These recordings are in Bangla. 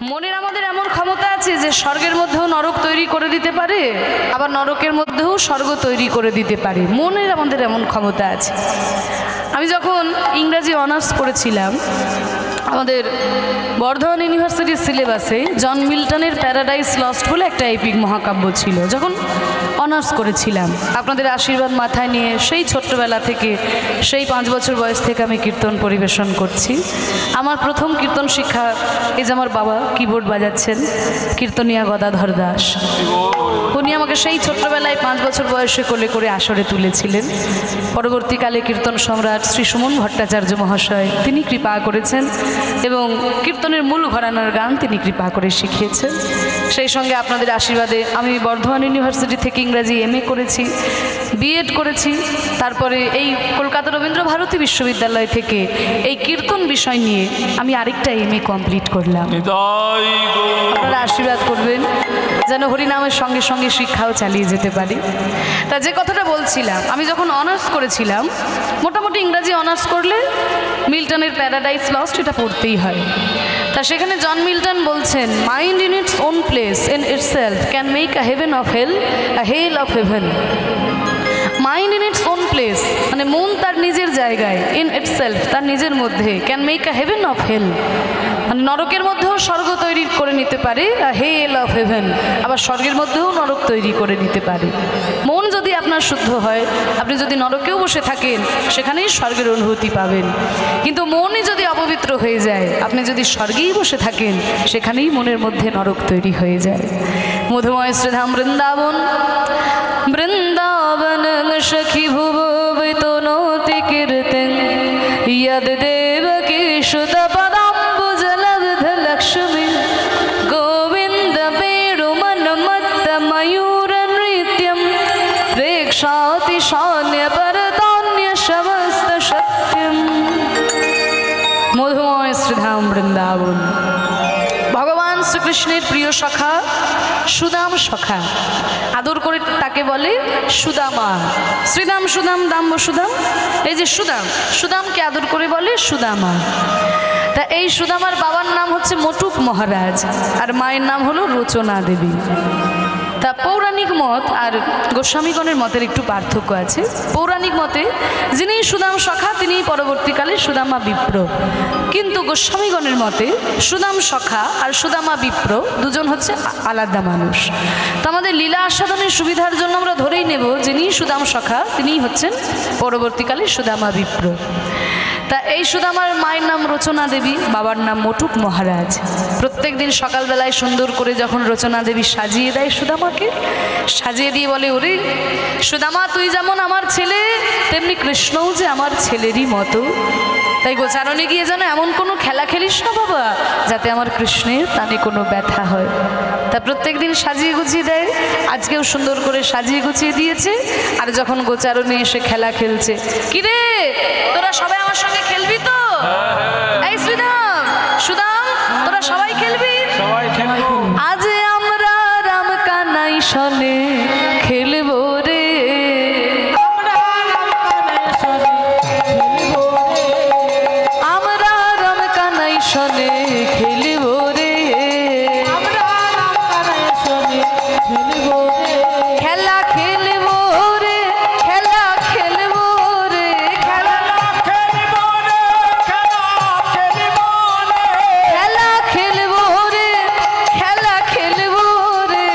মনের আমাদের এমন ক্ষমতা আছে যে স্বর্গের মধ্যেও নরক তৈরি করে দিতে পারে, আবার নরকের মধ্যেও স্বর্গ তৈরি করে দিতে পারে। মনের আমাদের এমন ক্ষমতা আছে। আমি যখন ইংরাজি অনার্স পড়েছিলাম, আমাদের বর্ধমান ইউনিভার্সিটির সিলেবাসে জন মিল্টনের প্যারাডাইস লস্ট বলে একটা এপিক মহাকাব্য ছিল। যখন অনার্স করেছিলাম, আপনাদের আশীর্বাদ মাথায় নিয়ে সেই ছোট্টবেলা থেকে, সেই 5 বছর বয়স থেকে আমি কীর্তন পরিবেশন করছি। আমার প্রথম কীর্তন শিক্ষা, এই যে আমার বাবা কিবোর্ড বাজাচ্ছেন, কীর্তনিয়া গদাধর দাস, উনি আমাকে সেই ছোট্টবেলায় 5 বছর বয়সে কোলে করে আসরে তুলেছিলেন। পরবর্তীকালে কীর্তন সম্রাট শ্রী সুমন ভট্টাচার্য মহাশয় তিনি কৃপা করেছেন এবং কীর্তনের মূল ঘরানার গান তিনি কৃপা করে শিখিয়েছেন। সেই সঙ্গে আপনাদের আশীর্বাদে আমি বর্ধমান ইউনিভার্সিটি থেকে ইংরাজি MA করেছি, BEd করেছি। তারপরে এই কলকাতা রবীন্দ্র ভারতী বিশ্ববিদ্যালয় থেকে এই কীর্তন বিষয় নিয়ে আমি আরেকটা MA কমপ্লিট করলাম। আপনারা আশীর্বাদ করবেন যেন হরিনামের সঙ্গে সঙ্গে শিক্ষাও চালিয়ে যেতে পারি। তা যে কথাটা বলছিলাম, আমি যখন অনার্স করেছিলাম, মোটামুটি ইংরাজি অনার্স করলে মিল্টনের প্যারাডাইস লস্ট এটা পড়তেই হয়। তা সেখানে জন মিল্টন বলছেন, mind in its own place in itself can make a heaven of hell, a hell of heaven. Mind in its own place মানে মন তার নিজের জায়গায়, ইন ইটসেলফ তার নিজের মধ্যে, can make a heaven of hell মানে নরকের মধ্যেও স্বর্গ তৈরি করে নিতে পারে, আ হেল অফ হেভেন আবার স্বর্গের মধ্যেও নরক তৈরি করে নিতে পারে। মন যদি আপনার শুদ্ধ হয়, আপনি যদি নরকেও বসে থাকেন সেখানেই স্বর্গের অনুভূতি পাবেন। কিন্তু মনই যদি অপবিত্র হয়ে যায়, আপনি যদি স্বর্গেই বসে থাকেন সেখানেই মনের মধ্যে নরক তৈরি হয়ে যায়। মধুময় শ্রীধাম বৃন্দাবন, বৃন্দাবন সখী ভুব বিতনোতি কীর্তন ইয়দ দেবকী সুত পদাম্বুজ লব্ধ লক্ষ্মী গোবিন্দ বেণুমন মত্ত ময়ূর নৃত্যম প্রেক্ষাতি শান্য় পরতান্য় সমস্ত সত্যম। মধুময় শ্রীধাম বৃন্দাবন। ভগবান শ্রীকৃষ্ণের প্রিয় সখা সুদাম সখা, আদর করে তাকে বলে সুদামা। শ্রীদাম সুদাম দাম সুদাম, এই যে সুদাম, সুদামকে আদর করে বলে সুদামা। তা এই সুদামার বাবার নাম হচ্ছে মটুক মহারাজ আর মায়ের নাম হলো রচনা দেবী। তা পৌরাণিক মত আর গোস্বামীগণের মতের একটু পার্থক্য আছে। পৌরাণিক মতে যিনি সুদাম সখা তিনি পরবর্তীকালে সুদামা বিপ্র, কিন্তু গোস্বামীগণের মতে সুদাম সখা আর সুদামা বিপ্র দুজন হচ্ছে আলাদা মানুষ। তো আমাদের লীলা আস্বাদনের সুবিধার জন্য আমরা ধরেই নেব যিনি সুদাম সখা তিনিই হচ্ছেন পরবর্তীকালে সুদামা বিপ্র। তা এই সুদামার মায়ের নাম রচনা দেবী, বাবার নাম মটুক মহারাজ। প্রত্যেক দিন সকালবেলায় সুন্দর করে যখন রচনা দেবী সাজিয়ে দেয় সুদামাকে, সাজিয়ে দিয়ে বলে, ওরে সুদামা তুই যেমন আমার ছেলে তেমনি কৃষ্ণও যে আমার ছেলেরই মতো, তাই গোচারণে গিয়ে যেন এমন কোনো খেলা খেলিস না বাবা যাতে আমার কৃষ্ণের প্রাণে কোনো ব্যথা হয়। তা প্রত্যেক দিন সাজিয়ে গুছিয়ে দেয়, আজকেও সুন্দর করে সাজিয়ে গুছিয়ে দিয়েছে। আর যখন গোচারণে এসে খেলা খেলছে, কিরে তোরা সবাই আমার সঙ্গে খেলবি তো? এই সুদাম সুদাম তোরা সবাই খেলবি? আজ আমরা রাম কানাই সনে খেলবো রে, আমরা রাম কানাই সনে খেলবো রে, খেলা খেলবো রে, খেলা খেলবো রে, খেলা খেলবো রে, খেলা খেলবো রে, খেলা খেলবো রে,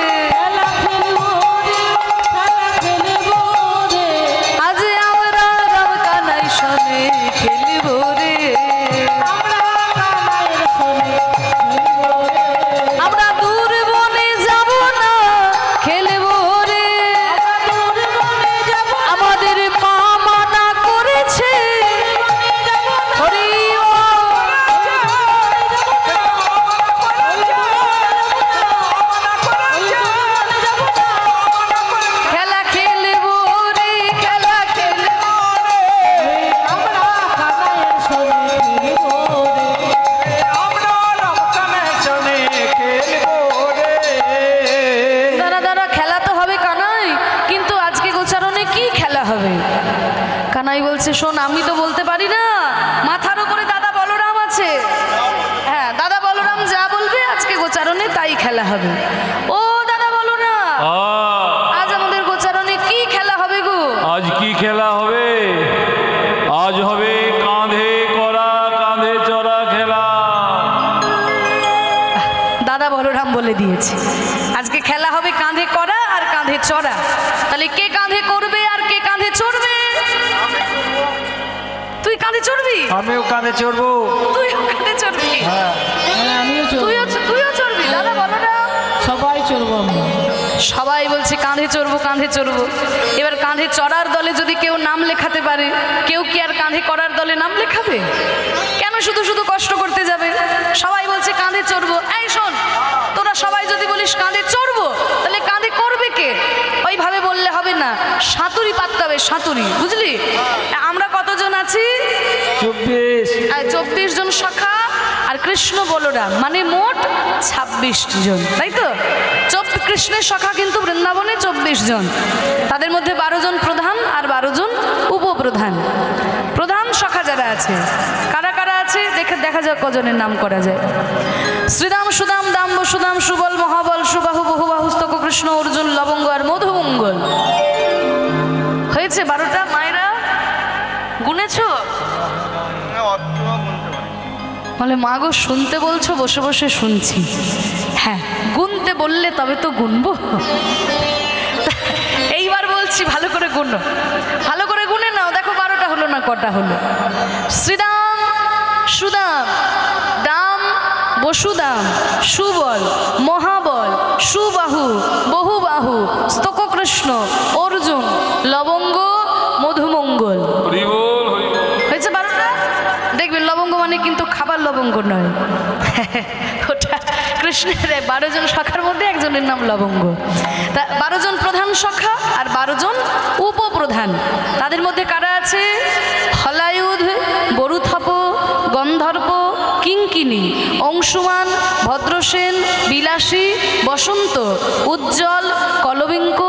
আজ আমরা রাম কানাই সনে খেলবো রে, আমরা দূর বনে যাব না খেলবো রে, আমাদের মা মানা করেছে, হরি খেলা খেলবো রে, খেলা খেলবো রে, দাঁড়া দাঁড়া, খেলা তো হবে কানাই, কিন্তু আজকে গোচারণে কি খেলা হবে? কানাই বলছে, শোন আমি তো বলতে পারি না, মাথার উপরে দাদা বলরাম আছে, হ্যাঁ দাদা বলরাম যা বলবে আজকে তাই খেলা হবে। ও দাদা বলো না, আজ আমাদের গোচারণে কি খেলা হবে গো? আজ কি খেলা হবে? আজ হবে কাঁধে করা কাঁধে চড়া খেলা। দাদা বলরাম বলে দিয়েছে আজকে খেলা হবে কাঁধে করা আর কাঁধে চড়া। তাহলে কে কাঁধে করবে আর কে কাঁধে চড়বে? তুই কাঁধে চড়বি? আমিও কাঁধে চড়বো। তুইও কাঁধে চড়বি? হ্যাঁ আমিও তুইও চড়বি? দাদা বলো না, সবাই চড়বো। সবাই বলছে কাঁধে চড়বো কাঁধে চড়বো। এবার কাঁধে চড়ার দলে যদি কেউ নাম লেখাতে পারে, কেউ কি আর কাঁধে করার দলে নাম লেখাবে? কেন শুধু শুধু কষ্ট করতে যাবে? সবাই বলছে কাঁধে চড়বো। এই শোন, তোরা সবাই যদি বলিস কাঁধে চড়বো, তাহলে কাঁধে করবে কে? ওইভাবে বললে হবে না, সাঁতুরি পাততে হবে, সাঁতুরি, বুঝলি? আমরা কতজন আছি? 24 জন সখা আর কৃষ্ণ বলরাম, মানে মোট 26 জন, তাই তো? কৃষ্ণের সখা কিন্তু বৃন্দাবনে 24 জন। তাদের মধ্যে 12 জন প্রধান আর 12 জন উপপ্রধান। প্রধান সখা যারা আছে, কারা কারা আছে দেখা যাক কজনের নাম করা যায়। শ্রীদাম, সুদাম, দাম, বসুদাম, সুবল, মহাবল, সুবাহু, বহুবাহুস্তক, কৃষ্ণ, অর্জুন, লবঙ্গ আর মধুমঙ্গল। হয়েছে 12টা। মায়েরা গুনেছ? বলে মা গো শুনতে বলছো, বসে বসে শুনছি। হ্যাঁ, গুনতে বললে তবে তো গুনবো। এইবার বলছি ভালো করে গুনো, ভালো করে গুনে নাও। দেখো 12টা হলো না কটা হলো? শ্রীদাম, সুদাম, দাম, বসুদাম, সুবল, মহাবল, সুবাহু, বহুবাহু, স্তক, কৃষ্ণ, অর্জুন, লবঙ্গ, মধুমঙ্গল। হয়েছে 12টা? দেখবেন লবঙ্গ মানে কিন্তু খাবার লবঙ্গ নয়, ওটা কৃষ্ণের 12 জন সখার মধ্যে একজনের নাম লবঙ্গ। তা 12 জন প্রধান সখা আর 12 জন উপপ্রধান। তাদের মধ্যে কারা আছে? হলায়ুধ, বরুথপ, গন্ধর্ব, কিঙ্কিনী, অংশুমান, ভদ্রসেন, বিলাসী, বসন্ত, উজ্জ্বল, কলবিঙ্ক,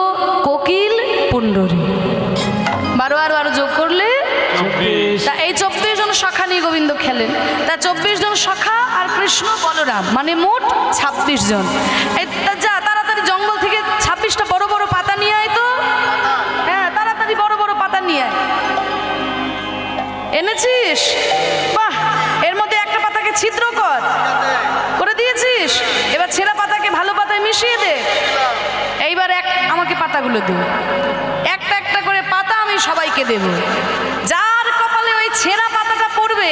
কোকিল, পুণ্ডরী। 12 আর 12 যোগ করলে 24। তা এই 24 জন সখা নিয়ে গোবিন্দ খেলেন। তা 24 জন সখা আর কৃষ্ণ বলরাম মানে মোট 26 জন। যা তাড়াতাড়ি জঙ্গল থেকে 26টা বড় বড় পাতা নিয়ে আয় তো। হ্যাঁ, তাড়াতাড়ি বড় বড় পাতা নিয়ে আয়। এনেছিস? বাহ, এর মধ্যে একটা পাতাকে ছিদ্র করে দিয়েছিস। এবার ছেঁড়া পাতাকে ভালো পাতায় মিশিয়ে দে। এইবার আমাকে পাতাগুলো দে। একটা একটা করে পাতা আমি সবাইকে দেব। যার কপালে ওই ছেঁড়া পাতাটা পড়বে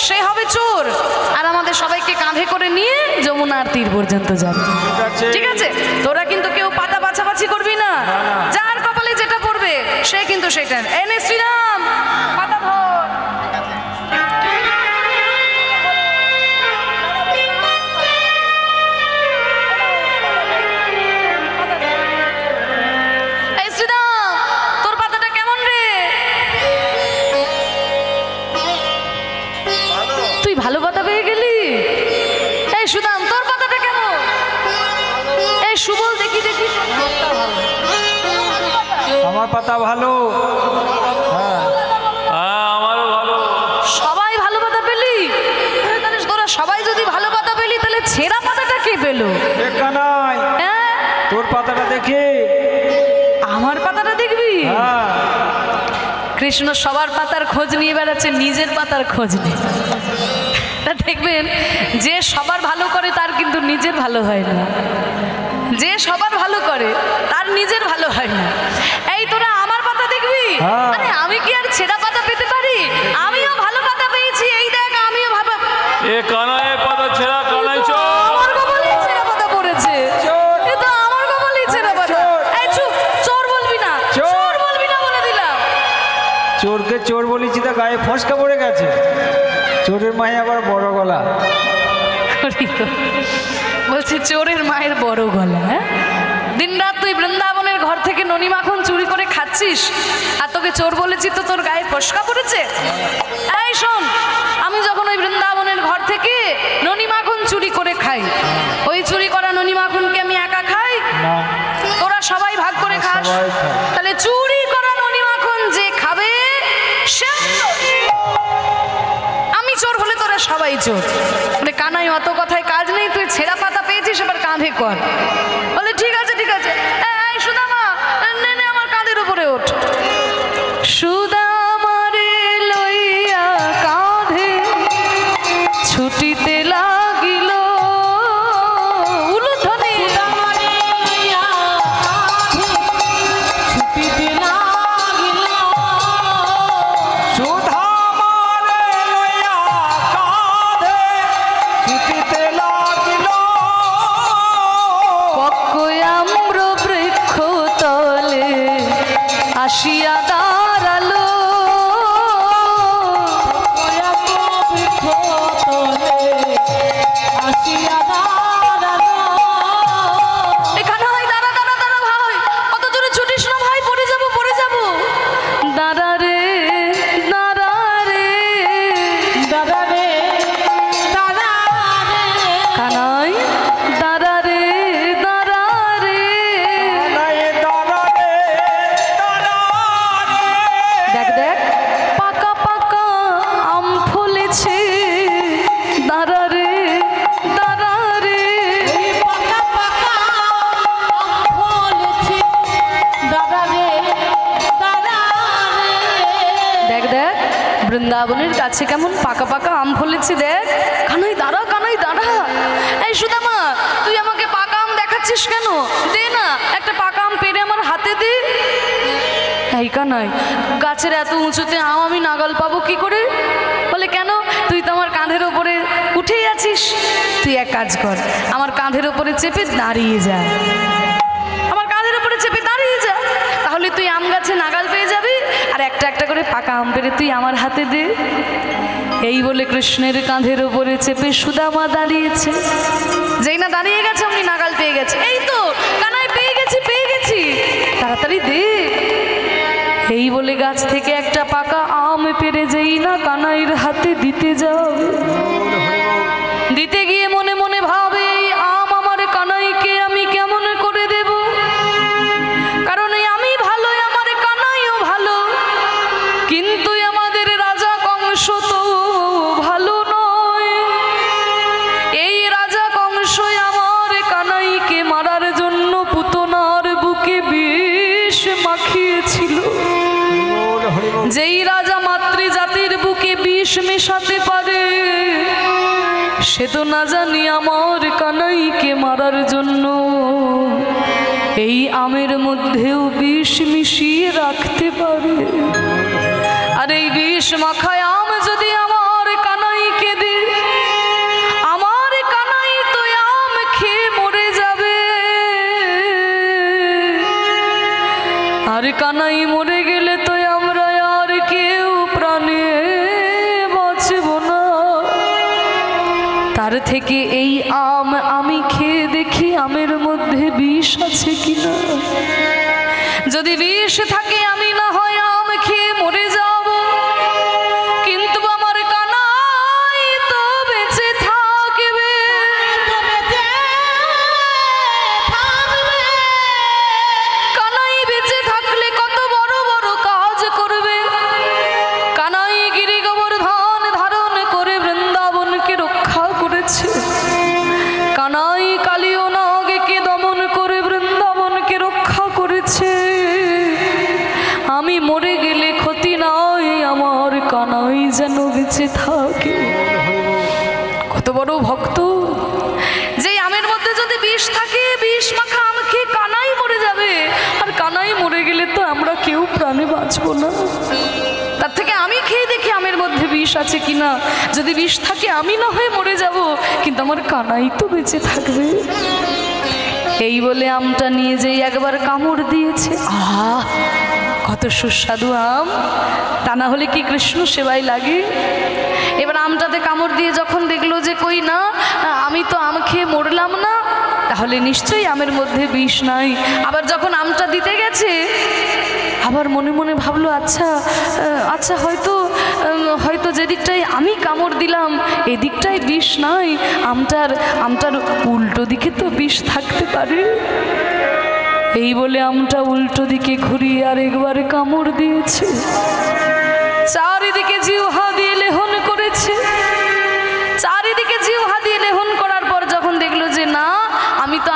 সে হবে চোর, আর আমাদের সবাইকে কাঁধে করে নিয়ে যমুনার তীর পর্যন্ত যাবে। ঠিক আছে? তোরা কিন্তু কেউ পাতা বাছাবাছি করবি না। যার কপালে যেটা পড়বে সে কিন্তু সেটা। এনে শ্রীরাম পাতা ধর। ভালো পাতা পেয়ে গেলি? এই সুদাম, তোর পাতাটা কেমন? এই সুবল, দেখি দেখি। আমার পাতা ভালো। হ্যাঁ, আমারও ভালো। সবাই ভালো পাতা পেলি? তাহলে তোরা সবাই যদি ভালো পাতা পেলি, তাহলে ছেঁড়া পাতাটা কে পেলো? নাই, তোর পাতাটা দেখে। আমার পাতাটা দেখবি? হ্যাঁ। কৃষ্ণ সবার পাতার খোঁজ নিয়ে বেড়াচ্ছে, নিজের পাতার খোঁজ নেই। দেখবেন যে সবার ভালো করে তার কিন্তু নিজের ভালো হয় না, যে সবার ভালো করে তার নিজের ভালো হয় না। এই তোরা আমার পাতা দেখবি? আরে আমি কি আর ছেঁড়া পাতা পেতে পারি? আমিও ভালো পাতা পেয়েছি। এই দেখ, আমিও ভালো। এ কানায় পাতা ছেঁড়া, কানায় চোর। আমার কপালেই ছেঁড়া পাতা পড়েছে। এ তো আমার কপালেই ছেঁড়া পাতা। এই চুপ, চোর বলবি না, চোর বলবি না বলে দিলাম। চোরকে চোর বলেছি তো গায়ে ফসকা পড়ে গেছে। চোরের মায়ে আবার বড় গলা। বলছে চোরের মায়ের বড় গলা। হ্যাঁ, দিন রাত তুই বৃন্দাবনের ঘর থেকে ননি মাখন চুরি করে খাচ্ছিস, আর তোকে চোর বলেছি তো তোর গায়ে ফসকা পড়েছে? এই শোন, আমি যখন ওই বৃন্দাবনের ঘর থেকে ননি মাখন চুরি করে খাই, ওই চুরি করা ননি মাখনকে আমি একা খাই? তোরা সবাই ভাগ করে খাস। তাহলে চুরি করা ননি মাখন যে খাবে সে আমি চোর হলে তোরা সবাই চোর। মানে কানাই অত কথায় কাজ নেই, তুই ছেঁড়া পাতা পেয়েছিস, এবার কাঁধে কাঁধে কর। বলে ঠিক আছে ঠিক আছে, এই সুদামা নে নে আমার কাঁধের উপরে ওঠ। সুদামারে লইয়া কাঁধে ছুটিতে লাগিল, উলুধ্বনি সুধামারে লইয়া কাঁধে ছুটিতে লাগিল, পক্কয়াম্র বৃক্ষ তলে আসিয়া দাঁড়ালো। এখানে হয় দাঁড়া দাঁড়া দাঁড়া ভাই, অত জোরে ছুটিস না ভাই, পড়ে যাবো পড়ে যাবো। দাঁড়া রে দাঁড়া রে দাঁড়া রে দাঁড়া রে কানাই, দাঁড়া রে দাঁড়া রে। দাঁড়ায়ে দাঁড়ালে দাঁড়ালে, দেখ দেখ পাকা পাকা আম ফলেছে, দাঁড়া রে দাঁড়া রে। পাকা পাকা আম ফলেছে, দাঁড়া রে দাঁড়া রে। দেখ দেখ বৃন্দাবনের কাছে কেমন পাকা পাকা আম ফলেছে, দেখ। কানাই দাঁড়া কানাই দাঁড়া। এই সুদামা তুই আমাকে পাকা আম দেখাচ্ছিস কেন? দে না একটা পাকা আম পেড়ে আমার হাতে দে। এই কানাই গাছের এত উঁচুতে আম আমি নাগাল পাবো কি করে? বলে কেন, তুই তো আমার কাঁধের ওপরে উঠেই আছিস। তুই এক কাজ কর, আমার কাঁধের ওপরে চেপে দাঁড়িয়ে যা, আমার কাঁধের ওপরে চেপে দাঁড়িয়ে যা, তাহলে তুই আম গাছে নাগাল পেয়ে যাবি, আর একটা একটা করে পাকা আম পেড়ে তুই আমার হাতে দে। এই বলে কৃষ্ণের কাঁধের ওপরে চেপে সুদামা দাঁড়িয়েছে। যেই না দাঁড়িয়ে গেছে অমনি নাগাল পেয়ে গেছে। এই তো কানাই পেয়ে গেছি পেয়ে গেছি, তাড়াতাড়ি দে। এই বলে গাছ থেকে একটা পাকা আম পেড়ে যেই না কানাইয়ের হাতে দিতে যাও, দিতে গিয়ে মনে মনে ভাবে এই আম আমার কানাইকে আমি কেমন করে দেব, কারণ এই আমি ভালো আমার কানাইও ভালো, কিন্তু আমাদের রাজা কংস তো ভালো নয়। এই রাজা কংস আমার কানাইকে মারার জন্য পুতনার বুকে বিষ মাখিয়েছিল। যেই রাজা মাতৃজাতির বুকে বিষ মেশাতে পারে, সে তো না জানি আমার কানাইকে মারার জন্য এই আমের মধ্যেও বিষ মিশিয়ে রাখতে পারে। আর এই বিষ মাখায় আম যদি আমার কানাইকে দে, আমার কানাই তো আম খেয়ে মরে যাবে, আর কানাই মরে গেলে তো আমরা আর কেউ প্রাণে বাঁচব না। তার থেকে এই আম আমি খেয়ে দেখি আমের মধ্যে বিষ আছে কিনা, যদি বিষ থাকে আমি না হয় আম খেয়ে মরে যাব, কিন্তু আমার কানাই তো বেঁচে থাকবে। কানাই বেঁচে থাকলে কত বড় বড় কাজ করবে। কানাই গিরি গোবর্ধন ধারণ করে বৃন্দাবনকে রক্ষা করেছে। কানাই কালিও নাগকে দমন করে বৃন্দাবনকে রক্ষা করেছে। আমি মরে গেলে ক্ষতি নয়, আমার কানাই যেন বেঁচে থাকে। কত বড় ভক্ত, যে আমের মধ্যে যদি বিষ থাকে, বিষ মাখা আম খেয়ে কানাই মরে যাবে, আর কানাই মরে গেলে তো আমরা কেউ প্রাণে বাঁচবো না। তার থেকে আমি খেয়ে দেখি আমের মধ্যে বিষ আছে কিনা, যদি বিষ থাকে আমি না হয় মরে যাব, কিন্তু আমার কানাই তো বেঁচে থাকবে। এই বলে আমটা নিয়ে যেই একবার কামড় দিয়েছে, আহা কত সুস্বাদু আম, তা না হলে কি কৃষ্ণ সেবাই লাগে। এবার আমটাতে কামড় দিয়ে যখন দেখলো যে কই না, আমি তো আম খেয়ে মরলাম না, তাহলে নিশ্চয়ই আমের মধ্যে বিষ নাই। আবার যখন আমটা দিতে গেছে, আবার মনে মনে ভাবলো আচ্ছা আচ্ছা হয়তো হয়তো যেদিকটাই আমি কামড় দিলাম এদিকটাই বিষ নাই, আমটার উল্টো দিকে তো বিষ থাকতে পারে। এই বলে আমটা উল্টো দিকে ঘুরিয়ে আরেকবার কামড় দিয়েছে, চারিদিকে জিহ্বা দিয়ে লেহন করেছে। চারিদিকে জিহ্বা দিয়ে লেহন করার পর যখন দেখলো যে না, আমি তো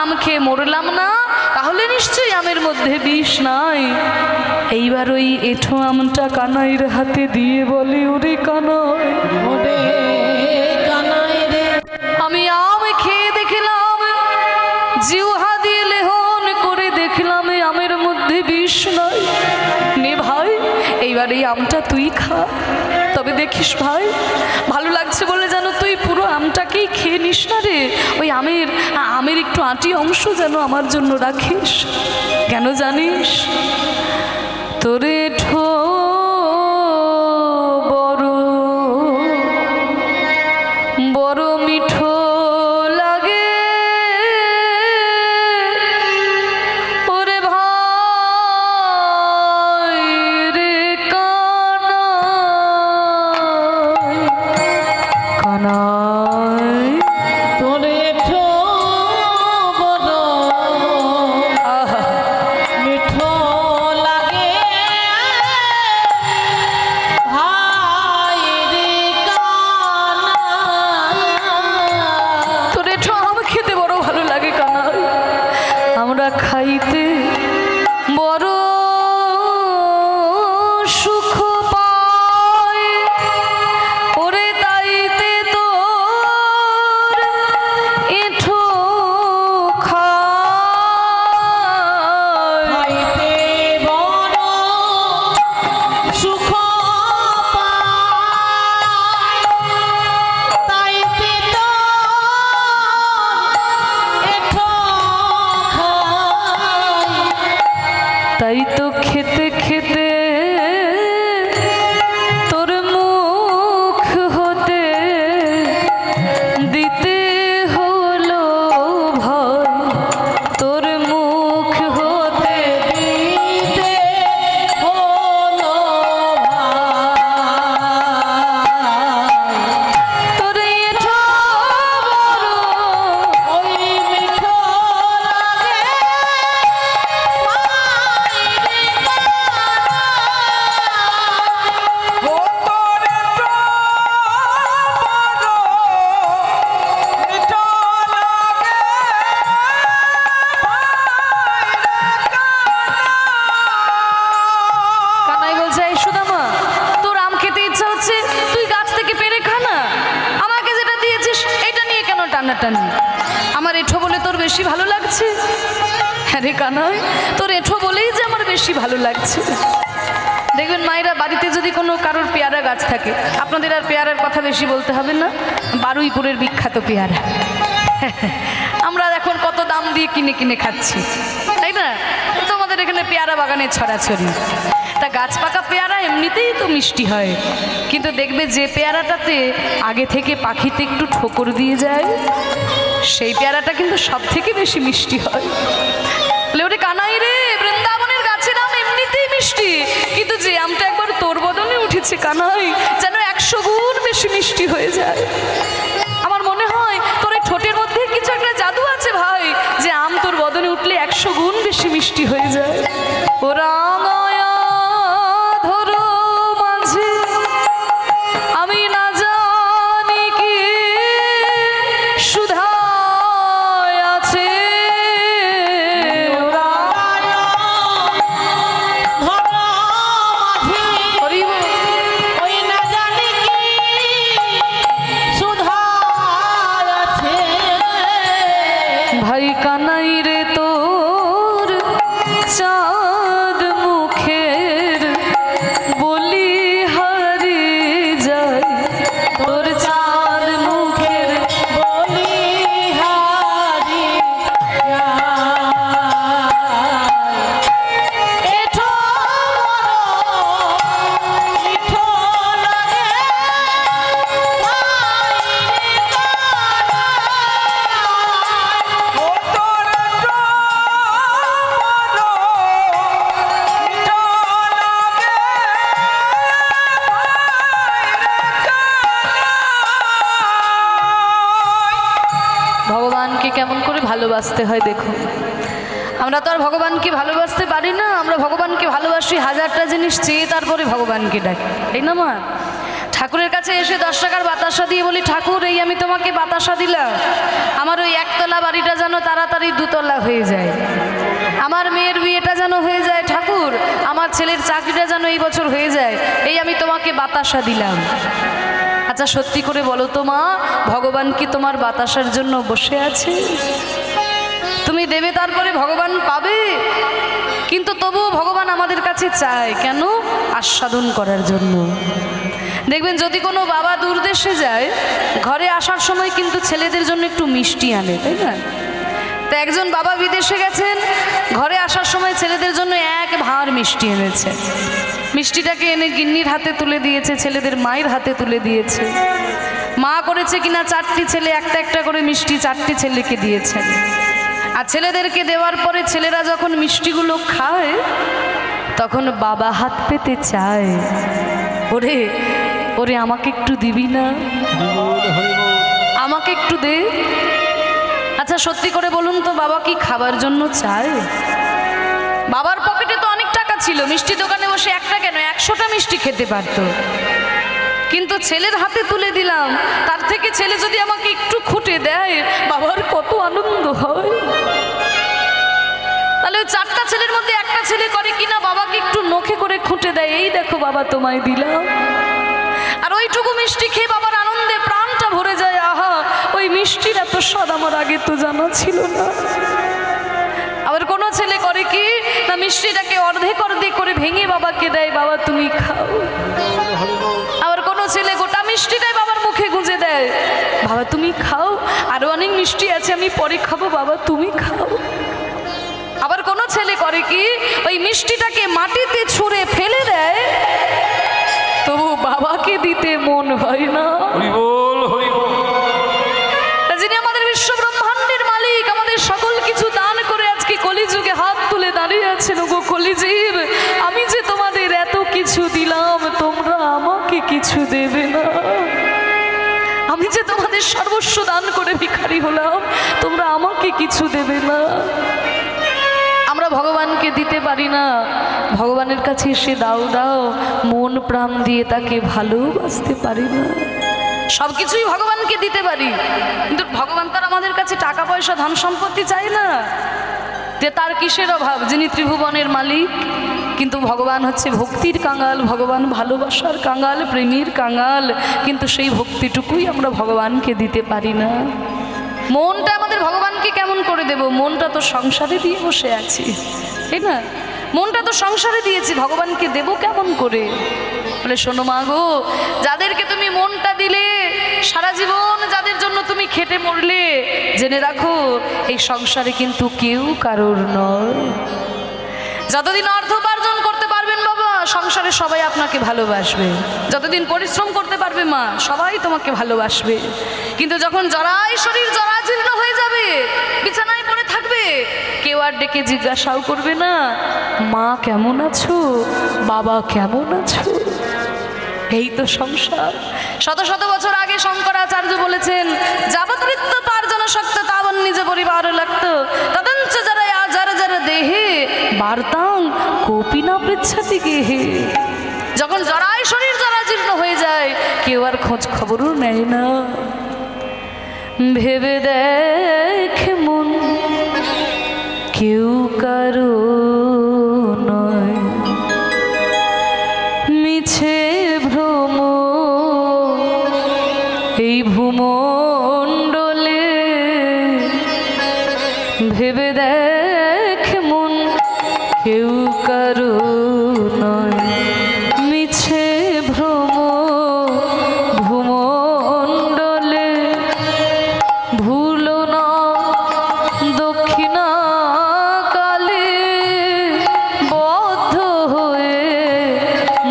মরলাম না, তাহলে নিশ্চয়ই আমের মধ্যে বিষ নাই। এইবার ওই এঁঠো আমটা কানাইয়ের হাতে দিয়ে বলে, ওরে কানাই, ওরে কানাই রে, আমি আম খেয়ে দেখলাম, জিহ্বা দিয়ে লেহন করে দেখলাম এই আমের মধ্যে বিষ নাই। নে ভাই, এইবার এই আমটা তুই খা। তবে দেখিস ভাই, ভালো লাগছে বলে যেন তুই পুরো আমটাকেই খেয়ে নিস না রে। ওই আমের একটু আঁটি অংশ যেন আমার জন্য রাখিস। কেন জানিস? তোরে ঠো বড় বড় মিঠো লাগে, ওরে ভাই রে কানাই, কানাই তোরে ঠো বড় আহা, মিঠো লাগে, ভাই রে কানাই। তোর এঠো আম খেতে বড় ভালো লাগে কানাই, আমরা খাইতে বড় সুখ পাই, ওরে তাইতে তোর এঠো খাই। খাইতে বড় সুখ পাই, তাইতে তো এঠো খাই। তাই তো খেতে খেতে তোর মুখ হতে দিতে হলো ভয়, তোর মুখ হতে দিতে হলো ভাই, তোর এঠো বড় ওই মিঠো লাগে, ভাই রে কানাই। ও তোরে তো বড় মিঠো লাগে, কানাই বলছে, এই সুদামা, তোর আম খেতে ইচ্ছা হচ্ছে, তুই গাছ থেকে পেরে খা না। আমাকে যেটা দিয়েছিস এটা নিয়ে কেন টানাটানি? আমার এঠো বলে তোর বেশি ভালো লাগছে? হ্যাঁ রে কানাই, তোর এঠো বলেই যে আমার বেশি ভালো লাগছে। দেখবেন মায়েরা, বাড়িতে যদি কোনো কারোর পেয়ারা গাছ থাকে, আপনাদের আর পেয়ারার কথা বেশি বলতে হবে না, বারুইপুরের বিখ্যাত পেয়ারা। আমরা এখন কত দাম দিয়ে কিনে কিনে খাচ্ছি, তাই না? তোমাদের এখানে পেয়ারা বাগানে ছড়াছড়ি। তা গাছ পাকা পেয়ারা এমনিতেই তো মিষ্টি হয়, কিন্তু দেখবে যে পেয়ারাটাতে আগে থেকে পাখিতে একটু ঠোকর দিয়ে যায়, সেই পেয়ারাটা কিন্তু সব থেকে বেশি মিষ্টি হয়। বলে, ওরে কানাই রে, বৃন্দাবনের গাছের আম এমনিতেই মিষ্টি, কিন্তু যে আমটা একবার তোর বদনে উঠেছে কানাই, যেন 100 গুণ বেশি মিষ্টি হয়ে যায়। আমার মনে হয় তোর এই ঠোঁটের মধ্যে কিছু একটা জাদু আছে ভাই, যে আম তোর বদনে উঠলে 100 গুণ বেশি মিষ্টি হয়ে যায়। ও রামায়া ধরো মাঝে, আমি না জানি কি সুধা আছে, ওরা ধরো মাঝে, হরিব ওই না জানি কি সুধা আছে। ভাই কানাই রে, তোর চাঁদ মুখের বলি হারি যায়, তোর চাঁদ মুখের বলি হারি যায়। এঠো বড় মিঠো লাগে, ভাই রে কানাই। ও তোরে তো ভগবানকে কেমন করে ভালোবাসতে হয় দেখুন। আমরা তো আর ভগবানকে ভালোবাসতে পারি না, আমরা ভগবানকে ভালোবাসি হাজারটা জিনিস চেয়ে, তারপরে ভগবানকে ডাকি, তাই না মা? ঠাকুরের কাছে এসে 10 টাকার বাতাসা দিয়ে বলি, ঠাকুর এই আমি তোমাকে বাতাসা দিলাম, আমার ওই একতলা বাড়িটা যেন তাড়াতাড়ি 2 তলা হয়ে যায়, আমার মেয়ের বিয়েটা যেন হয়ে যায়, ঠাকুর আমার ছেলের চাকরিটা যেন এই বছর হয়ে যায়, এই আমি তোমাকে বাতাসা দিলাম। আচ্ছা সত্যি করে বলো তো মা, ভগবান কি তোমার বাতাসার জন্য বসে আছে? তুমি দেবে তারপরে ভগবান পাবে, কিন্তু তবুও ভগবান আমাদের কাছে চায় কেন? আস্বাদন করার জন্য। দেখবেন যদি কোনো বাবা দূরদেশে যায়, ঘরে আসার সময় কিন্তু ছেলেদের জন্য একটু মিষ্টি আনে, তাই না? তো একজন বাবা বিদেশে গেছেন, ঘরে আসার সময় ছেলেদের জন্য 1 ভাঁড় মিষ্টি এনেছে। মিষ্টিটাকে এনে গিন্নির হাতে তুলে দিয়েছে, ছেলেদের মায়ের হাতে তুলে দিয়েছে। মা করেছে কিনা 4টি ছেলে একটা একটা করে মিষ্টি 4টি ছেলেকে দিয়েছেন। আর ছেলেদেরকে দেওয়ার পরে ছেলেরা যখন মিষ্টিগুলো খায়, তখন বাবা হাত পেতে চায়, ওরে ওরে আমাকে একটু দিবি না, আমাকে একটু দে। আচ্ছা সত্যি করে বলুন তো, বাবা কি খাবার জন্য চায়? বাবার পকেটে তো অনেক টাকা ছিল, মিষ্টি দোকানে বসে একটা কেন 100টা মিষ্টি খেতে পারতো, কিন্তু ছেলের হাতে তুলে দিলাম, তার থেকে ছেলে যদি আমাকে একটু খুঁটে দেয়, বাবার কত আনন্দ হয়। তাহলে 4টা ছেলের মধ্যে একটা ছেলে করে কিনা বাবাকে একটু নখে করে খুঁটে দেয়, এই দেখো বাবা তোমায় দিলাম। আর ওইটুকু মিষ্টি খেয়ে বাবার আনন্দে প্রাণটা ভরে যায়, আহা ওই মিষ্টির এত স্বাদ আমার আগে তো জানা ছিল না। আবার কোনো ছেলে করে কি না, মিষ্টিটাকে অর্ধেক অর্ধেক করে ভেঙে বাবাকে দেয়, বাবা তুমি খাও। আবার কোনো ছেলে গোটা মিষ্টিটাই বাবার মুখে গুঁজে দেয়, বাবা তুমি খাও, আরো অনেক মিষ্টি আছে আমি পরে খাবো, বাবা তুমি খাও। আবার কোনো ছেলে করে কি, ওই মিষ্টিটাকে মাটিতে ছুঁড়ে ফেলে দেয়, তবু বাবাকে দিতে মন হয় না। হরি বল, হরি বল। যিনি আমাদের বিশ্ব ব্রহ্মাণ্ডের মালিক, আমাদের সকল কিছু দান করে আজকে কলিযুগে হাত তুলে দাঁড়িয়ে আছেন, গো কলিজীব আমি যে তোমাদের এত কিছু দিলাম, তোমরা আমাকে কিছু দেবে না। আমি যে তোমাদের সর্বস্ব দান করে ভিখারি হলাম, তোমরা আমাকে কিছু দেবে না। আমরা ভগবানকে দিতে পারি না, ভগবানের কাছে এসে দাও দাও মন প্রাণ দিয়ে তাকে ভালোবাসতে পারি না। সব কিছুই ভগবানকে দিতে পারি, কিন্তু ভগবান তার আমাদের কাছে টাকা পয়সা ধন সম্পত্তি চাই না, যে তার কিসের অভাব, যিনি ত্রিভুবনের মালিক। কিন্তু ভগবান হচ্ছে ভক্তির কাঙাল, ভগবান ভালোবাসার কাঙাল, প্রেমীর কাঙাল, কিন্তু সেই ভক্তিটুকুই আমরা ভগবানকে দিতে পারি না। মনটা আমাদের ভগবানকে কেমন করে দেব? মনটা তো সংসারে দিয়ে বসে আছি, তাই না? মনটা তো সংসারে দিয়েছি, ভগবানকে দেব কেমন করে? বলে শোনো মা গো, যাদেরকে তুমি মনটা দিলে, সারা জীবন যাদের জন্য তুমি খেটে মরলে, জেনে রাখো এই সংসারে কিন্তু কেউ কারোর নয়। যতদিন অর্থ উপার্জন করতে পারবেন বাবা, সংসারে সবাই আপনাকে ভালোবাসবে। যতদিন পরিশ্রম করতে পারবে মা, সবাই তোমাকে ভালোবাসবে। কিন্তু যখন জরায় শরীর জরাজীর্ণ হয়ে যাবে, বিছানায় পড়ে থাকবে, কেউ আর ডেকে জিজ্ঞাসাও করবে না মা কেমন আছো, বাবা কেমন আছো। এই তো সংসার। শত শত বছর আগে শঙ্করাচার্য বলেছেন, যাবৎ নৃত্য তার জন শক্ত তাবন নিজে পরিবার লাগতো তদঞ্চ যারা যারা যারা দেহে বার্তাং কোপিনা পৃচ্ছাতি গেহে। যখন জরায় শরীর জরাজীর্ণ হয়ে যায়, কেউ আর খোঁজ খবরও নেয় না। ভেবে দেখ মন কেউ কারো নয়, মিছে ভ্রম এই ভূমণ্ডলে। ভেবে দেখ মন কেউ কারো নয়, মিছে ভ্রম ভূমণ্ডলে। ভুলো না দক্ষিণা কালে বদ্ধ হয়ে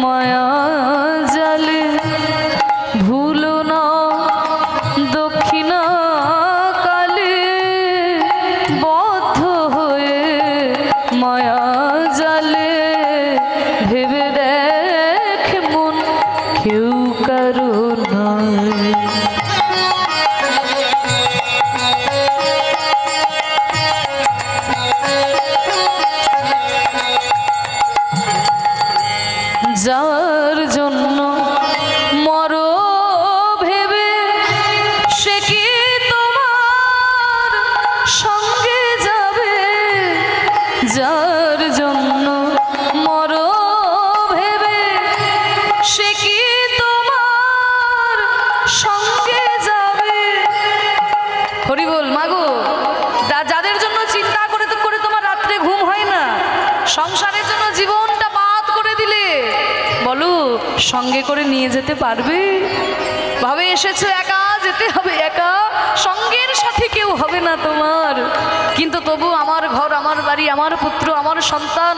মায়া জালে। ভুলো না দক্ষিণা কালে বদ্ধ হয়ে মায়া জালে। ভেবে দেখ মন কেউ কারো নয়। যার জন্য মরণ সঙ্গে করে নিয়ে যেতে পারবে? ভাবে এসেছো একা, যেতে হবে একা, সঙ্গের সাথে কেউ হবে না তোমার। কিন্তু তবু আমার ঘর, আমার বাড়ি, আমার পুত্র, আমার সন্তান,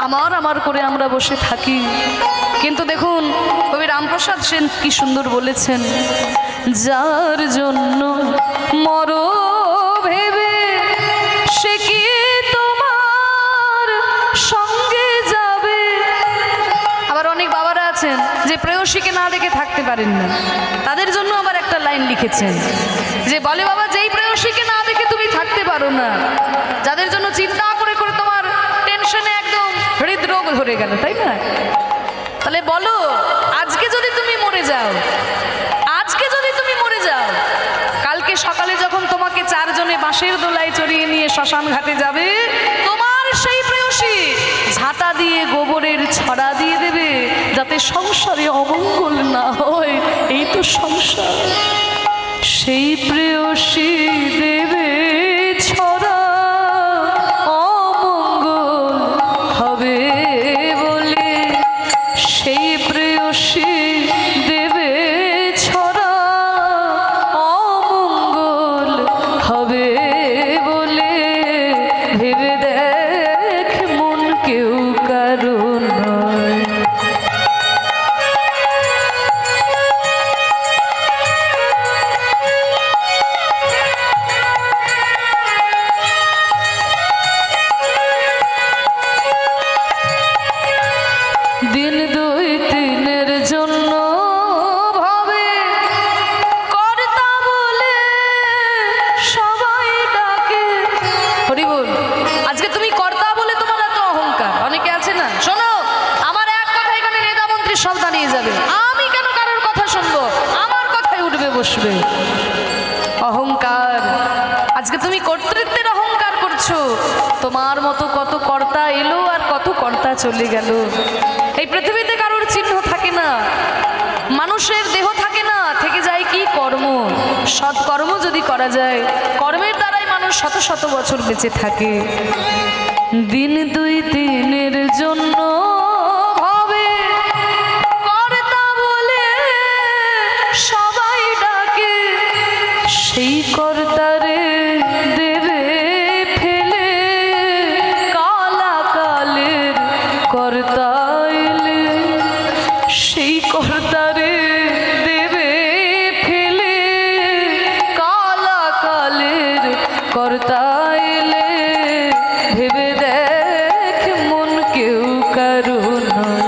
আমার আমার করে আমরা বসে থাকি। কিন্তু দেখুন কবি রামপ্রসাদ সেন কি সুন্দর বলেছেন, যার জন্য মরো ভেবে সে কি তোমার সঙ্গে যাবে। আবার অনেক বাবারা আছেন যে প্রেয়সীকে না দেখে থাকতে পারেন না, তাদের জন্য আবার একটা লাইন লিখেছেন যে বলে বাবা যেই প্রেয়সীকে না দেখে তুমি থাকতে পারো না, যাদের জন্য চিন্তা করে করে তোমার টেনশনে একদম হৃদরোগ ধরে গেল, তাই না? তাহলে বলো আজকে যদি তুমি মরে যাও, আজকে যদি তুমি মরে যাও, কালকে সকালে যখন তোমাকে চারজনে বাঁশের দোলায় চড়িয়ে নিয়ে শ্মশান ঘাটে যাবে, তোমার সেই প্রেয়সী ঝাঁটা দিয়ে গোবরের ছড়া দিয়ে দেবে যাতে সংসারে অমঙ্গল না হয়। এই তো সংসার। সেই প্রেয়সী দেবে ছড়া অমঙ্গল হবে বলে, সেই প্রেয়সী দেবে ছড়া অমঙ্গল হবে বলে, ভেবে দেখ মন কেউ কারো নয়। দিন দুই তিনের জন্য ভাবে কর্তা বলে সবাই ডাকে। হরি বল। আজকে তুমি কর্তা বলে তোমার এত অহংকার, অনেকে আছে না, শোনো আমার এক কথা এখানে নেতা মন্ত্রী সব দাঁড়িয়ে যাবে, আমি কেন কারোর কথা শুনবো, আমার কথাই উঠবে বসবে। অহংকার। আজকে তুমি কর্তৃত্বের অহংকার করছো। তোমার মতো কত কর্তা এলো আর কত কর্তা চলে গেল। এই পৃথিবীতে কারোর চিহ্ন থাকে না, মানুষের দেহ থাকে না, থেকে যায় কি কর্ম। সৎকর্ম যদি করা যায়, কর্মের দ্বারাই মানুষ শত শত বছর বেঁচে থাকে। দিন দুই দিনের জন্য ভাবে কর্তা বলে সবাই ডাকে, সেই কর্তারে দেবে ফেলে কালা কালের কর্তা এলে, সেই কর্তারে দেবে ফেলে কালা কালের কর্তা এলে, ভেবে দেখ মন কেউ কারো নয়।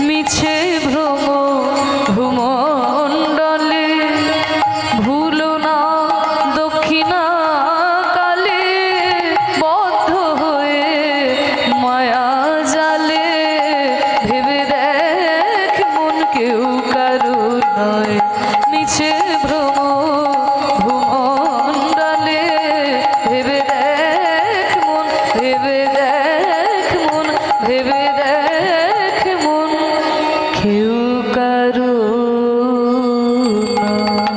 মিছে ভ্রম ভূমণ্ডলে ভুলো না দক্ষিণা কালে, বদ্ধ হয়ে মায়া জালে, ভেবে দেখ মন কেউ কারো নয়। মিছে ভ্রম ভূমণ্ডলে ভেবে দেখ মন, ভেবে দেখ মন, ভেবে দেখ মন কেউ কারো নয়।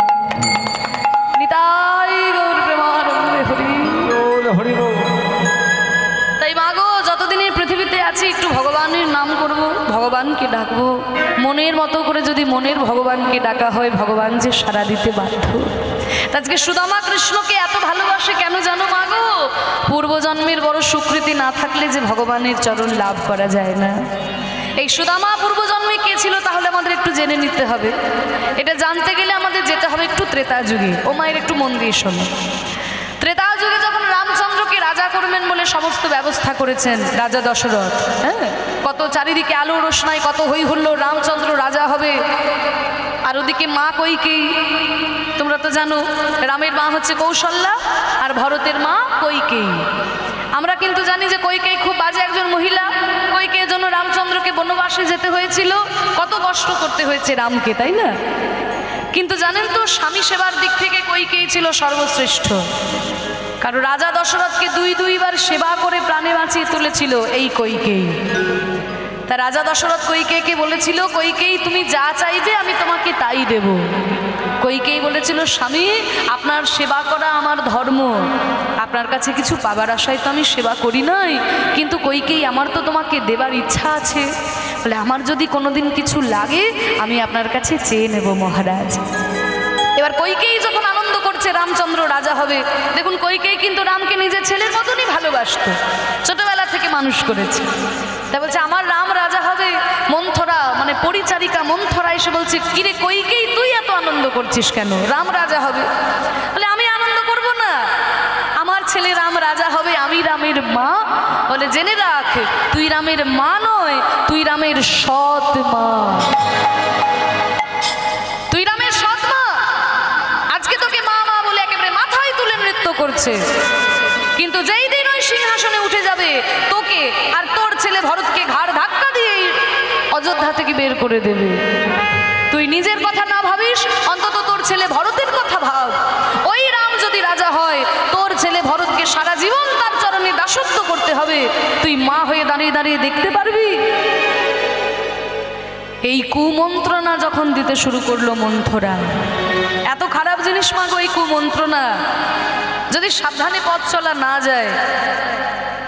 নিতাই গৌর প্রেমানন্দে হরি। বল, হরি বল। তাই মাগো যতদিন এই পৃথিবীতে আছি একটু ভগবানের নাম করব, ভগবানকে ডাকবো। মনের মতো করে যদি মনের ভগবানকে ডাকা হয়, ভগবান যে সাড়া দিতে বাধ্য। আজকে সুদামা কৃষ্ণকে এত ভালোবাসে কেন জানো মাগো? পূর্বজন্মের বড় সুকৃতি না থাকলে যে ভগবানের চরণ লাভ করা যায় না। এই সুদামা পূর্বজন্মে কে ছিল তাহলে আমাদের একটু জেনে নিতে হবে। এটা জানতে গেলে আমাদের যেতে হবে একটু ত্রেতা যুগে। ও মায়ের একটু মন দিয়ে শোনো। ত্রেতা যুগে যখন রামচন্দ্রকে রাজা করবেন বলে সমস্ত ব্যবস্থা করেছেন রাজা দশরথ, হ্যাঁ, কত চারিদিকে আলো রোশনাই, কত হই হুল্লোড়, রামচন্দ্র রাজা হবে। আর ওদিকে মা কইকেয়ী, তোমরা তো জানো রামের মা হচ্ছে কৌশল্যা আর ভরতের মা কইকেয়ী। আমরা কিন্তু জানি যে কইকেয়ী খুব বাজে একজন মহিলা। কইকেয়ীর জন্য রামচন্দ্রকে বনবাসে যেতে হয়েছিল, কত কষ্ট করতে হয়েছে রামকে, তাই না? কিন্তু জানেন তো স্বামী সেবার দিক থেকে কইকেয়ী ছিল সর্বশ্রেষ্ঠ। কারণ রাজা দশরথকে দুইবার সেবা করে প্রাণে বাঁচিয়ে তুলেছিল এই কইকেয়ী। তা রাজা দশরথ কইকেয়ীকে বলেছিল, কইকেয়ী তুমি যা চাইবে আমি তোমাকে তাই দেব। কইকেয়ী বলেছিল, স্বামী আপনার সেবা করা আমার ধর্ম, আপনার আপনার কাছে কিছু পাবার আশায় তো আমি সেবা করি নাই, কিন্তু কইকেই আমার তো তোমাকে দেবার ইচ্ছা আছে। বলে আমার যদি কোনোদিন কিছু লাগে আমি আপনার কাছে চেয়ে নেব মহারাজ। এবার কইকেই যখন আনন্দ করছে রামচন্দ্র রাজা হবে, দেখুন কইকেই কিন্তু রামকে নিজের ছেলের মতনই ভালোবাসতো, ছোটবেলা থেকে মানুষ করেছে। তা বলছে আমার রাম রাজা হবে। মন্থরা মানে পরিচারিকা মন্থরা এসে বলছে কিরে কইকেই তুই এত আনন্দ করছিস কেন, রাম রাজা হবে? বলে আমি আনন্দ করব না, আমার ছেলে রাম রাজা হবে, আমি রামের মা। বলে জেনে রাখ তুই রামের মা নয়, তুই রামের সৎ মা, তুই রামের সৎ মা। আজকে তোকে মা মা বলে একেবারে মাথায় তুলে নৃত্য করছে, কিন্তু যেই দিন ওই সিংহাসনে উঠে যাবে তোকে আর তোর ছেলে ভরতকে ঘাড় ধাক্কা দিয়ে অযোধ্যা থেকে বের করে দেবে। তুই নিজের কথা না ভাবিস, অন্তত তোর ছেলে ভরতের কথা ভাব। ওই রাম যদি রাজা হয় তোর ছেলে ভরতকে সারা জীবন তার চরণে দাসত্ব করতে হবে। তুই মা হয়ে দাঁড়িয়ে দাঁড়িয়ে দেখতে পারবি? এই কুমন্ত্রণা যখন দিতে শুরু করলো মন্থরা, এত খারাপ জিনিস মাগো এই কুমন্ত্রণা। যদি সাবধানে পথ চলা না যায়,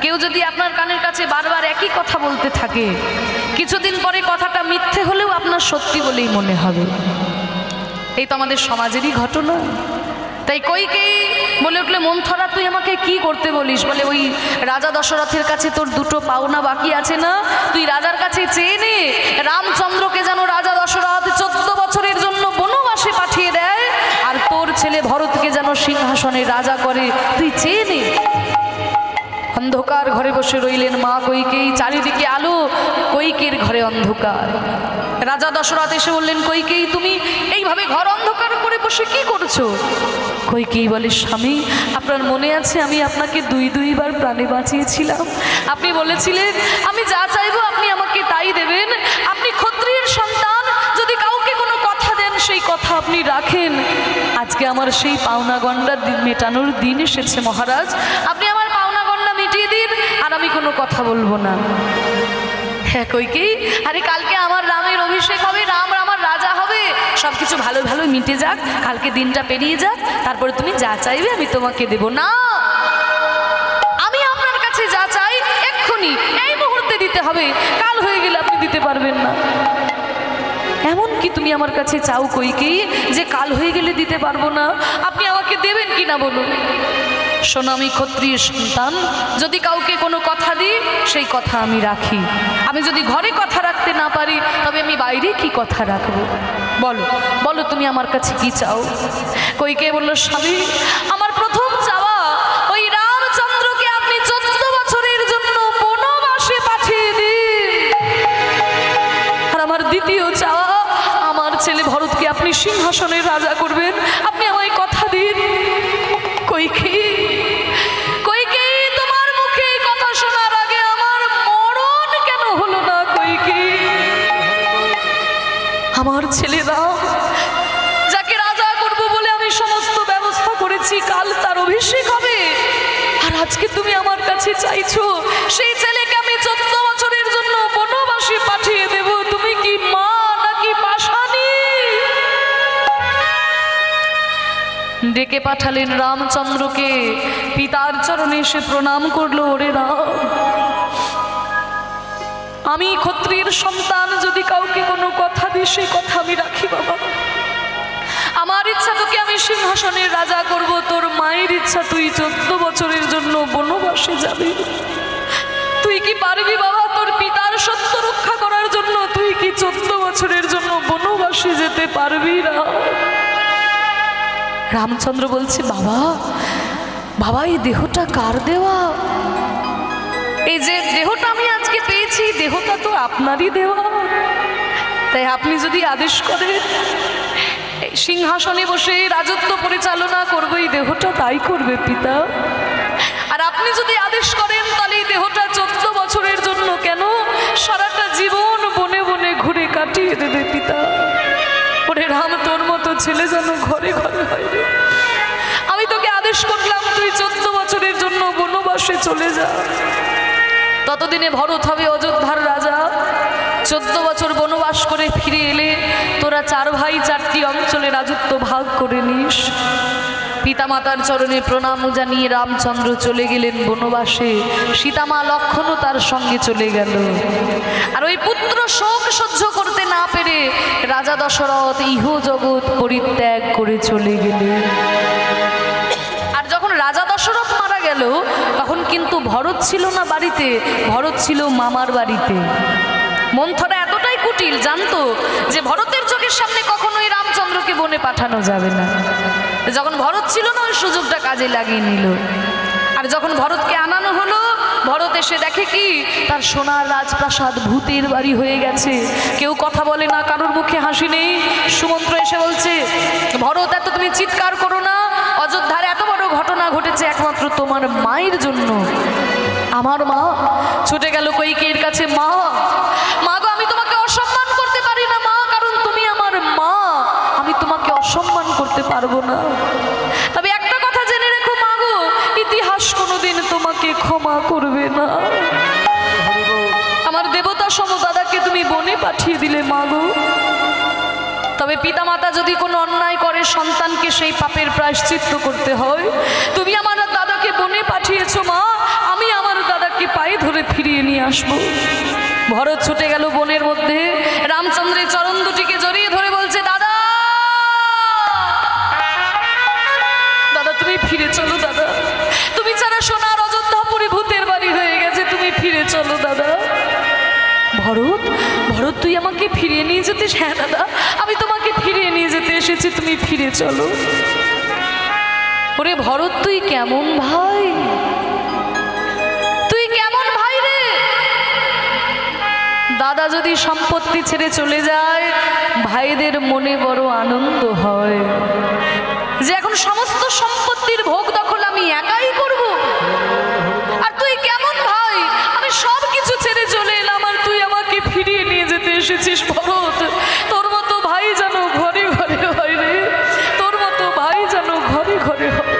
কেউ যদি আপনার কানের কাছে বারবার একই কথা বলতে থাকে, কিছুদিন পরে কথাটা মিথ্যে হলেও আপনার সত্যি বলেই মনে হবে। এই তো আমাদের সমাজেরই ঘটনা। তাই কইকেই বলে উঠলে মন্থরা তুই আমাকে কি করতে বলিস? বলে ওই রাজা দশরথের কাছে তোর দুটো পাওনা বাকি আছে না, তুই রাজার কাছে চেয়ে নে রামচন্দ্রকে যেন রাজা দশরথ 14 বছরের জন্য বনবাসে পাঠিয়ে দেয়, আর তোর ছেলে ভরতকে যেন সিংহাসনে রাজা করে, তুই চেয়ে নে। অন্ধকার ঘরে বসে রইলেন মা কইকেয়ী, চারিদিকে আলো, কইকের ঘরে অন্ধকার। রাজা দশরথ এসে বললেন কইকেয়ী তুমি এইভাবে ঘর অন্ধকার করে বসে কি করছো? কইকেয়ী বলে স্বামী আপনার মনে আছে আমি আপনাকে দুইবার প্রাণে বাঁচিয়েছিলাম, আপনি বলেছিলেন আমি যা চাইবো আপনি আমাকে তাই দেবেন, আপনি ক্ষত্রিয়ের সন্তান, যদি কাউকে কোনো কথা দেন সেই কথা আপনি রাখেন। আজকে আমার সেই পাওনা গন্ডা মেটানোর দিন এসেছে মহারাজ, আপনি আমার পাওনা গন্ডা মিটিয়ে দিন আর আমি কোনো কথা বলবো না। হ্যাঁ কইকেয়ী, আরে কালকে আমার রামের অভিষেক হবে, রাম আমার রাজা হবে, সব কিছু ভালো ভালো মিটে যাক, কালকে দিনটা পেরিয়ে যাক, তারপরে তুমি যা চাইবে আমি তোমাকে দেব। না, আমি আপনার কাছে যা চাই এক্ষুনি এই মুহূর্তে দিতে হবে, কাল হয়ে গেলে আপনি দিতে পারবেন না। এমন কি তুমি আমার কাছে চাও কইকেয়ী যে কাল হয়ে গেলে দিতে পারবো না? আপনি আমাকে দেবেন কি না বলুন। শোনো আমি ক্ষত্রিয় সন্তান, যদি কাউকে কোনো কথা দিই সেই কথা আমি রাখি, আমি যদি ঘরে কথা রাখতে না পারি তবে আমি বাইরে কি কথা রাখবো? বলো বলো তুমি আমার কাছে কি চাও? কইকেয়ী বলল স্বামী আমার প্রথম চাওয়া ওই রামচন্দ্রকে আপনি 14 বছরের জন্য বনবাসে পাঠিয়ে দিন, আর আমার দ্বিতীয় চাওয়া আমার ছেলে ভরতকে আপনি সিংহাসনের রাজা করবেন, আপনি আমায় কথা দিন। কইকেয়ী তোমার মুখে এই কথা শোনার আগে আমার মরণ কেন হলো না? কইকেয়ী আমার ছেলে রাম যাকে রাজা করব বলে আমি সমস্ত ব্যবস্থা করেছি, কাল তার অভিষেক হবে, আর আজকে তুমি আমার কাছে চাইছো সেই ছেলেকে আমি 14 বছরের জন্য বনবাসে পাঠিয়ে দেব, তুমি কি মা নাকি পাশানি? ডেকে পাঠালেন রামচন্দ্রকে, পিতার চরণে এসে প্রণাম করলো। ওরে রাম, আমি ক্ষত্রিয়ের সন্তান, যদি কাউকে কোনো কথা দিই সেই কথা আমি রাখি বাবা। আমার ইচ্ছা তোকে আমি সিংহাসনের রাজা করব, তোর মায়ের ইচ্ছা তুই 14 বছরের জন্য বনবাসে যাবি। তুই কি পারবি বাবা তোর পিতার সত্য রক্ষা করার জন্য? তুই কি 14 বছরের জন্য বনবাসে যেতে পারবি না? রামচন্দ্র বলছে বাবা বাবা এই দেহটা কার দেওয়া? এই যে দেহটা আমি আজকে পেয়েছি দেহটা তো আপনারই দেওয়া, তাই আপনি যদি আদেশ করেন এই সিংহাসনে বসে রাজত্ব পরিচালনা করবে, এই দেহটা তাই করবে পিতা। আর আপনি যদি আদেশ করেন তাহলে এই দেহটা 14 বছরের জন্য কেন সারাটা জীবন বনে বনে ঘুরে কাটিয়ে দেবে পিতা। ওরে রাম তোর মতো ছেলে যেন ঘরে ঘরে হয় রে। আমি তোকে আদেশ করলাম তুই 14 বছরের জন্য বনবাসে চলে যা, ততদিনে ভরত হবে অযোধ্যার রাজা। 14 বছর বনবাস করে ফিরে এলে তোরা 4 ভাই 4টি অঞ্চলে রাজত্ব ভাগ করে নিস। পিতামাতার চরণে প্রণাম জানিয়ে রামচন্দ্র চলে গেলেন বনবাসে। সীতামা লক্ষ্মণও তার সঙ্গে চলে গেল। আর ওই পুত্র শোক সহ্য করতে না পেরে রাজা দশরথ ইহ জগৎ পরিত্যাগ করে চলে গেলেন। আর যখন রাজা দশরথ মারা গেল তখন কিন্তু ভরত ছিল না বাড়িতে, ভরত ছিল মামার বাড়িতে। মন্থরা এতটাই কুটিল, জানতো যে ভরতের চোখের সামনে কখনোই রামচন্দ্রকে বনে পাঠানো যাবে না। যখন ভরত ছিল না ওই সুযোগটা কাজে লাগিয়ে নিল। আর যখন ভরতকে আনানো হলো, ভরত এসে দেখে কি তার সোনার রাজপ্রাসাদ ভূতের বাড়ি হয়ে গেছে। কেউ কথা বলে না, কারোর মুখে হাসি নেই। সুমন্ত্র এসে বলছে, ভরত এত তুমি চিৎকার করো না, অযোধ্যার এত বড় ঘটনা ঘটেছে একমাত্র তোমার মায়ের জন্য। আমার মা ছুটে গেল কইকেয়ীর কাছে, মা মা গো, আমি তোমাকে অসম্মান করতে পারি না মা, কারণ তুমি আমার মা, আমি তোমাকে অসম্মান করতে পারবো না। তবে একটা কথা জেনে রেখো মা গো, ইতিহাস কোনোদিন তোমাকে ক্ষমা করবে না। আমার দেবতা সম দাদাকে তুমি বনে পাঠিয়ে দিলে মা গো। তবে পিতামাতা যদি কোনো অন্যায় করে সন্তানকে সেই পাপের প্রায়শ্চিত্ত করতে হয়। তুমি আমার দাদাকে বনে পাঠিয়েছো মা, আমি আমার দাদাকে পায়ে ধরে ফিরিয়ে নিয়ে আসবো। ভরত ছুটে গেল বনের মধ্যে, রামচন্দ্রের চরণ দুটিকে জড়িয়ে ধরে বলছে, দাদা দাদা তুমি ফিরে চলো দাদা, তুমি ছাড়া সোনার অযোধ্যাপুরী ভূতের বাড়ি হয়ে গেছে, তুমি ফিরে চলো দাদা। ভরত ভরত তুই আমাকে ফিরিয়ে নিয়ে যেতে? হ্যাঁ দাদা, আমি তোমাকে ফিরিয়ে নিয়ে যেতে এসেছি, তুমি ফিরে চলো। ওরে ভরত তুই কেমন ভাই, তুই কেমন ভাই রে? দাদা যদি সম্পত্তি ছেড়ে চলে যায় ভাইদের মনে বড় আনন্দ হয় যে এখন সমস্ত সম্পত্তির ভোগ দখল আমি একাই করব। আর তুই কেমন ভাই, আমি সব কিছু ছেড়ে চলে এলাম আর তুই আমাকে ফিরিয়ে নিয়ে যেতে এসেছিস। ভরত তোর মতো ভাই যেন ঘরে ঘরে হয় রে, তোর মতো ভাই যেন ঘরে ঘরে হয়।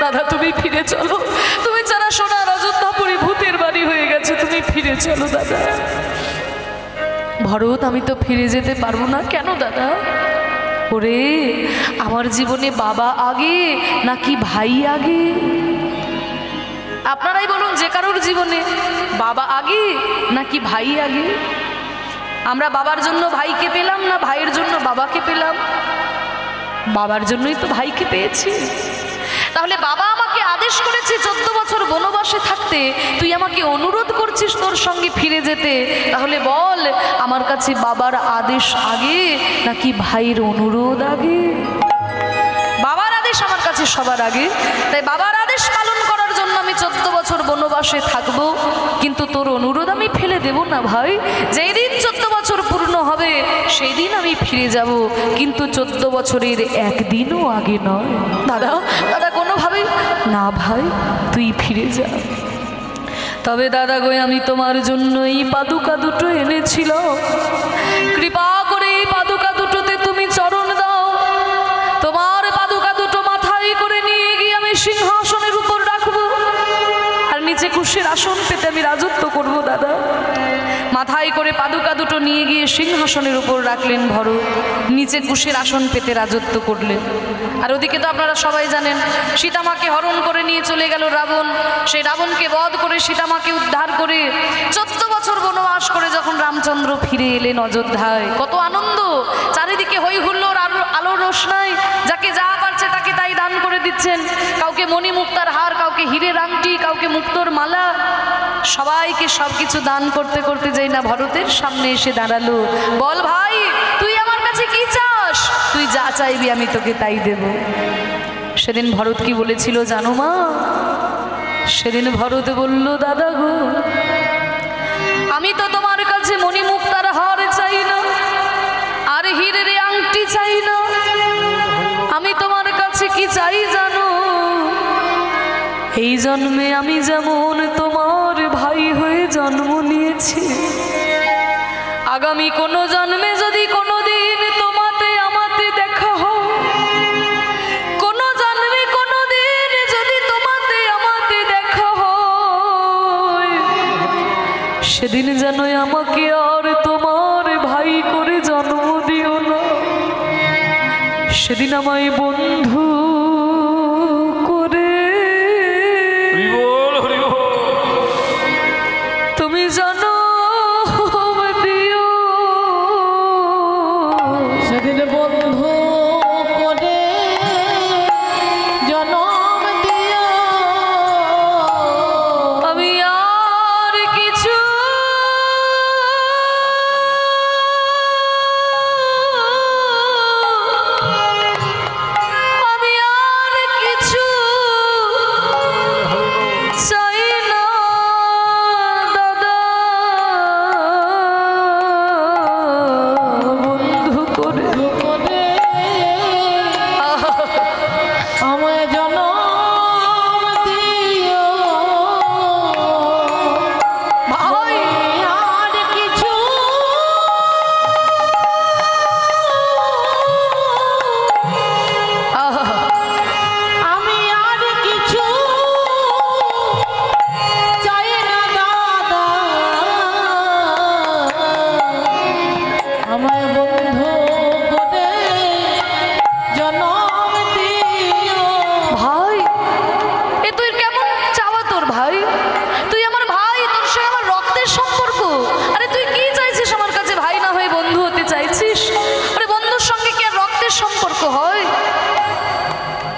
দাদা তুমি ফিরে চলো, তুমি যারা সোনার অযোধ্যাপুরী ভূতের বাড়ি হয়ে গেছে, তুমি ফিরে চলো দাদা। ভরত আমি তো ফিরে যেতে পারবো না। কেন দাদা? ওরে আমার জীবনে বাবা আগে নাকি ভাই আগে? আপনারাই বলুন, যে কারোর জীবনে বাবা আগে নাকি ভাই আগে? আমরা বাবার জন্য ভাইকে পেলাম না ভাইয়ের জন্য বাবাকে পেলাম? বাবার জন্যই তো ভাইকে পেয়েছি। তাহলে বাবা আমাকে আদেশ করেছে 14 বছর বনবাসে থাকতে, তুই আমাকে অনুরোধ করছিস তোর সঙ্গে ফিরে যেতে। তাহলে বল আমার কাছে বাবার আদেশ আগে নাকি ভাইয়ের অনুরোধ আগে? বাবার আদেশ আমার কাছে সবার আগে। তাই বাবার আদেশ পালন করার জন্য আমি 14 বছর বনবাসে থাকবো, কিন্তু তোর অনুরোধ আমি ফেলে দেব না ভাই। যেই দিন 14 বছর পূর্ণ হবে সেই দিন আমি ফিরে যাব, কিন্তু 14 বছরের একদিনও আগে নয়। দাদা দাদা কোনোভাবেই না ভাই, তুই ফিরে যা। তবে দাদা গো আমি তোমার জন্য এই পাদুকা দুটো এনেছিলাম, কৃপা করে এই পাদুকা দুটোতে তুমি চরণ দাও। তোমার পাদুকা দুটো মাথায় করে নিয়ে গিয়ে আমি সিংহাসনের উপর রাখবো, আর নিচে কুশের আসন পেতে আমি রাজত্ব করব। দাদা মাথায় করে পাদুকা দুটো নিয়ে গিয়ে সিংহাসনের উপর রাখলেন ভরত, নিচে কুশের আসন পেতে রাজত্ব করলেন। আর ওদিকে তো আপনারা সবাই জানেন সীতামাকে হরণ করে নিয়ে চলে গেল রাবণ। সেই রাবণকে বধ করে সীতামাকে উদ্ধার করে 14 বছর বনবাস করে যখন রামচন্দ্র ফিরে এলেন অযোধ্যায়, কত আনন্দ! চারিদিকে হই হুল্লোড়, আলোর রোশনাই, যাকে যা পারছে তাকে তাই দান করে দিচ্ছেন। কাউকে মণি মুক্তার হার, কাউকে হীরের আংটি, কাউকে মুক্তোর মালা, সবাইকে সবকিছু দান করতে করতে যাই না ভরতের সামনে এসে দাঁড়ালো। বল ভাই তুই আমার কাছে কি চাস? তুই যা চাইবি আমি তোকে তাই দেব। সেদিন ভরত কি বলেছিল জানো মা? সেদিন ভরত বলল, দাদা গো আমি তো তোমার কাছে মণি মুক্তার হার চাই না, আর হীরের আংটি চাই না। আমি তোমার কাছে কি চাই জানো? এই জন্মে আমি যেমন তোমার ভাই হয়ে জন্ম নিয়েছি, আগামী কোনো জন্মে যদি কোনোদিন তোমাতে আমাতে দেখা হয়, কোনো জন্মে কোনোদিন যদি তোমাতে আমাতে দেখা হয়, সেদিন যেন আমাকে আর তোমার ভাই করে জন্ম দিও না। সেদিন আমায় বন্ধু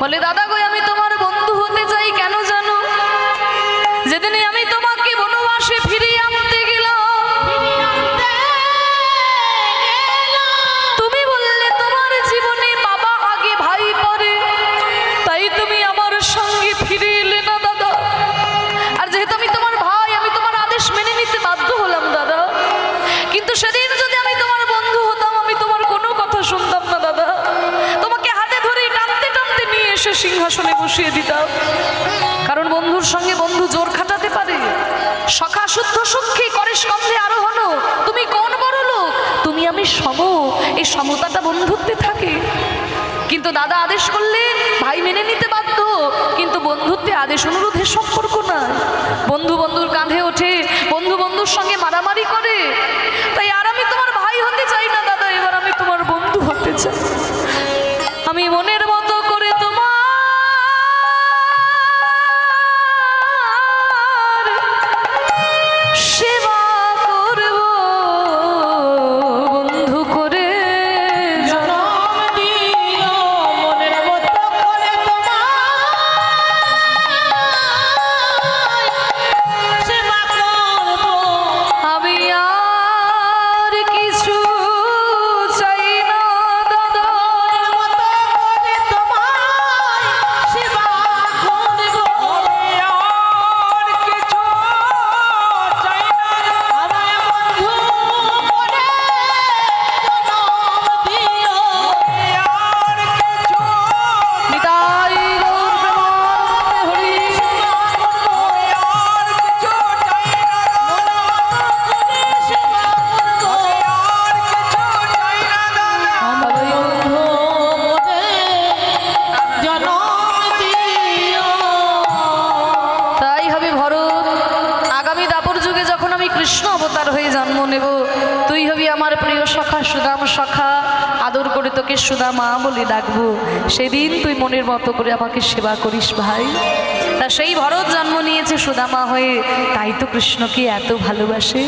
বলে দাদা গো আমি তোমার বন্ধু হতে চাই, কেন জানো? যেদিনে আমি তোমাকে বনবাসে ফিরিয়ে আনতে গেলাম, তুমি বললে তোমার জীবনে বাবা আগে ভাই পরে, তাই তুমি আমার সঙ্গে ফিরে এলে না দাদা। আর যেহেতু আমি তোমার ভাই, আমি তোমার আদেশ মেনে নিতে বাধ্য হলাম দাদা। কিন্তু সেদিন যদি আমি তোমার বন্ধু হতাম, আমি তোমার কোনো কথা শুনতাম না দাদা। তোমাকে হাতে ধরে টানতে টানতে নিয়ে এসে সিংহাসনে বসিয়ে দিতাম। কারণ বন্ধুর সঙ্গে বন্ধু জোর খাটাতে পারে। সখা শুদ্ধ সখী করে স্কন্ধে আরোহণ, তুমি কোন বড় লোক, তুমি আমি সম, এই সমতাটা বন্ধুত্বে থাকে। কিন্তু দাদা আদেশ করলে ভাই মেনে নিতে বাধ্য, কিন্তু বন্ধুত্বে আদেশ অনুরোধের সম্পর্ক না। বন্ধু বন্ধুর কাঁধে ওঠে, বন্ধু বন্ধুর সঙ্গে মারামারি করে। তাই আর আমি তোমার ভাই হতে চাই না দাদা, এবার আমি তোমার বন্ধু হতে চাই। আমি মনের মতো করে তোমার সেবা করব, বন্ধু করে জনম দিও মনের মতো করে তোমায় সেবা করব। আমি আর কিছু চাই না দাদা, মতো করে তোমায় সেবা করব। আর কিছু চাই না, আমায় বন্ধু করে জনম দিও। আর কিছু নিতাই গৌর প্রেমানন্দে হরি। আর কিছু চাই না, সেবা করব। আর কিছু চাই না দাদা। আমায় বন্ধু করে জনম দিও। তাই হবে ভরত, আগামী দাপর যুগে যখন আমি কৃষ্ণ অবতার হয়ে জন্ম নেব, তুই হবি আমার প্রিয় সখা সুদাম সখা, আদর করে তোকে সুদামা বলে ডাকবো। সেদিন তুই মনের মতো করে আমাকে সেবা করিস ভাই। তা সেই ভরত জন্ম নিয়েছে সুদামা হয়ে, তাই তো কৃষ্ণকে এত ভালোবাসে।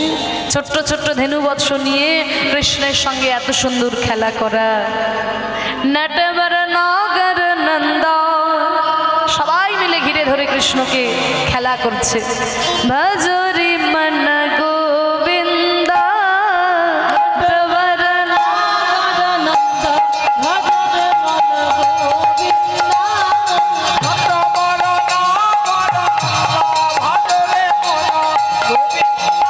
ছোট্ট ছোট্ট ধেনু বৎস নিয়ে কৃষ্ণের সঙ্গে এত সুন্দর খেলা করা। নটবর নগর নন্দা, সবাই মিলে ঘিরে ধরে কৃষ্ণকে খেলা করছে। ভজরি মন গোবিন্দ নটবর আনন্দ ভজরে মন গোবিন্দ। বড় না ভাদরে মন গোবিন্দ।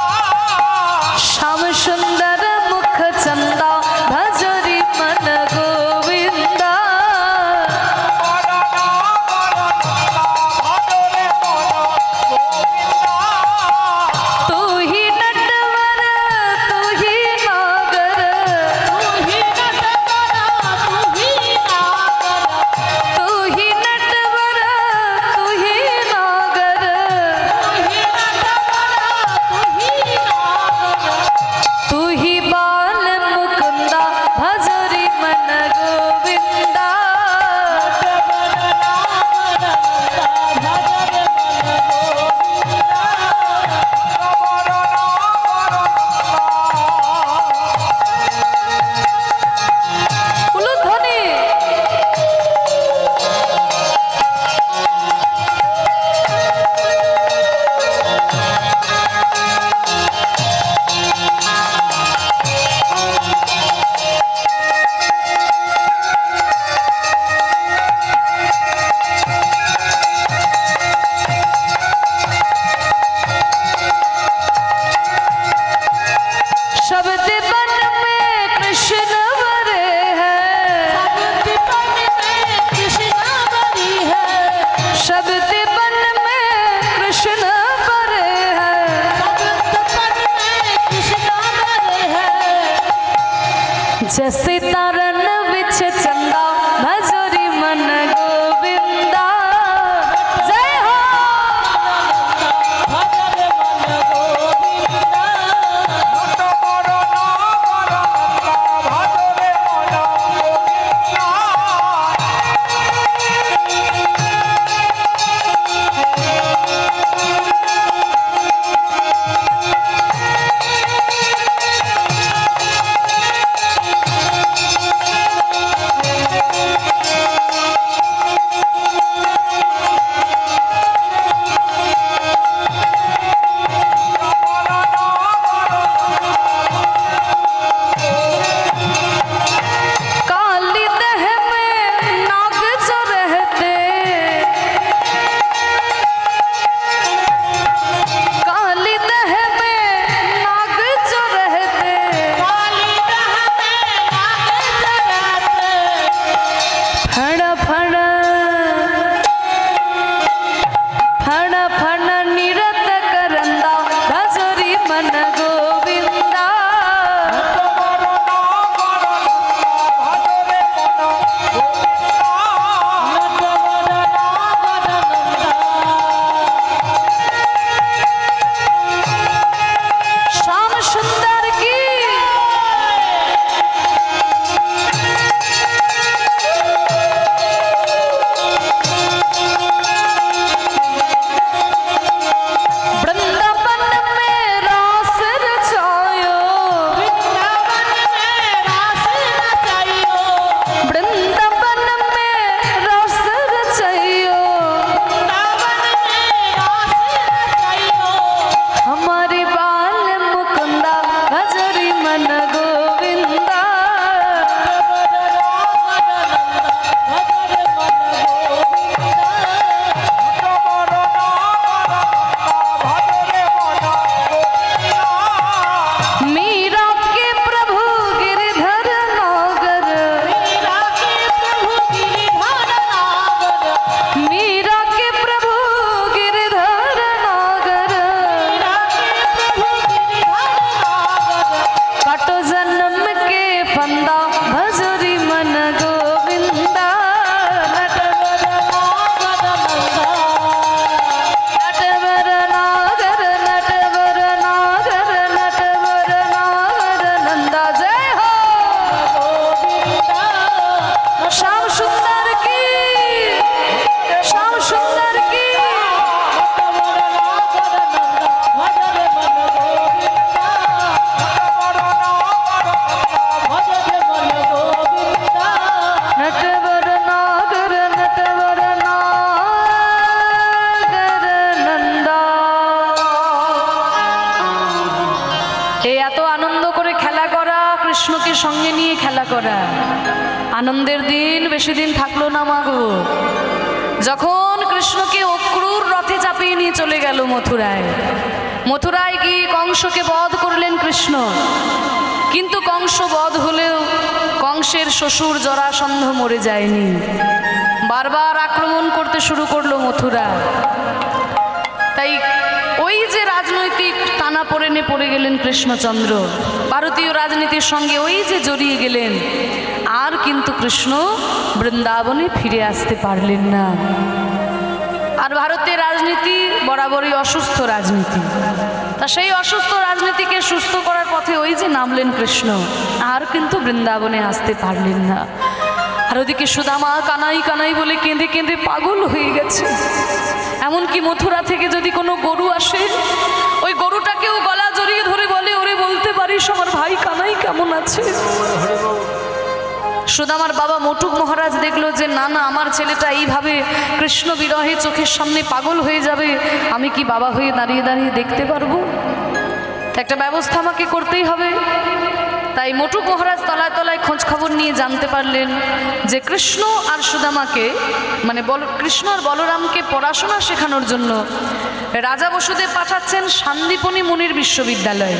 শ্যাম সুন্দর মুখ চন্দা, ভজরি মন গোবিন্দ। বড় না ভাদরে মন গোবিন্দ। সঙ্গে নিয়ে খেলা করা। আনন্দের দিন বেশি দিন থাকলো না মাগো। যখন কৃষ্ণকে অক্রূর রথে চাপিয়ে নিয়ে চলে গেল মথুরায়, মথুরায় গিয়ে কংসকে বধ করলেন কৃষ্ণ। কিন্তু কংস বধ হলেও কংসের শ্বশুর জরাসন্ধ মরে যায়নি, বারবার আক্রমণ করতে শুরু করলো মথুরা। তাই ওই যে রাজনৈতিক টানাপোড়েনে পড়ে গেলেন কৃষ্ণচন্দ্র, ভারতীয় রাজনীতির সঙ্গে ওই যে জড়িয়ে গেলেন, আর কিন্তু কৃষ্ণ বৃন্দাবনে ফিরে আসতে পারলেন না। আর ভারতের রাজনীতি বরাবরই অসুস্থ রাজনীতি, তা সেই অসুস্থ রাজনীতিকে সুস্থ করার পথে ওই যে নামলেন কৃষ্ণ, আর কিন্তু বৃন্দাবনে আসতে পারলেন না। আর ওদিকে সুদামা কানাই কানাই বলে কেঁদে কেঁদে পাগল হয়ে গেছে। এমনকি মথুরা থেকে যদি কোনো গরু আসে, ওই গরুটাকেও গলা জড়িয়ে ধরে বলে, ওরে বলতে পারিস আমার ভাই কানাই কেমন আছে? সুদামার বাবা মটুক মহারাজ দেখলো যে না না, আমার ছেলেটা এইভাবে কৃষ্ণ বিরহে চোখের সামনে পাগল হয়ে যাবে, আমি কি বাবা হয়ে দাঁড়িয়ে দাঁড়িয়ে দেখতে পারবো? একটা ব্যবস্থা আমাকে করতেই হবে। তাই মটুক মহারাজ তলায় তলায় খোঁজ খবর নিয়ে জানতে পারলেন যে কৃষ্ণ আর সুদামাকে, মানে কৃষ্ণ আর বলরামকে পড়াশোনা শেখানোর জন্য রাজা বসুদেব পাঠাচ্ছেন শান্তিপনি মুনির বিশ্ববিদ্যালয়ে।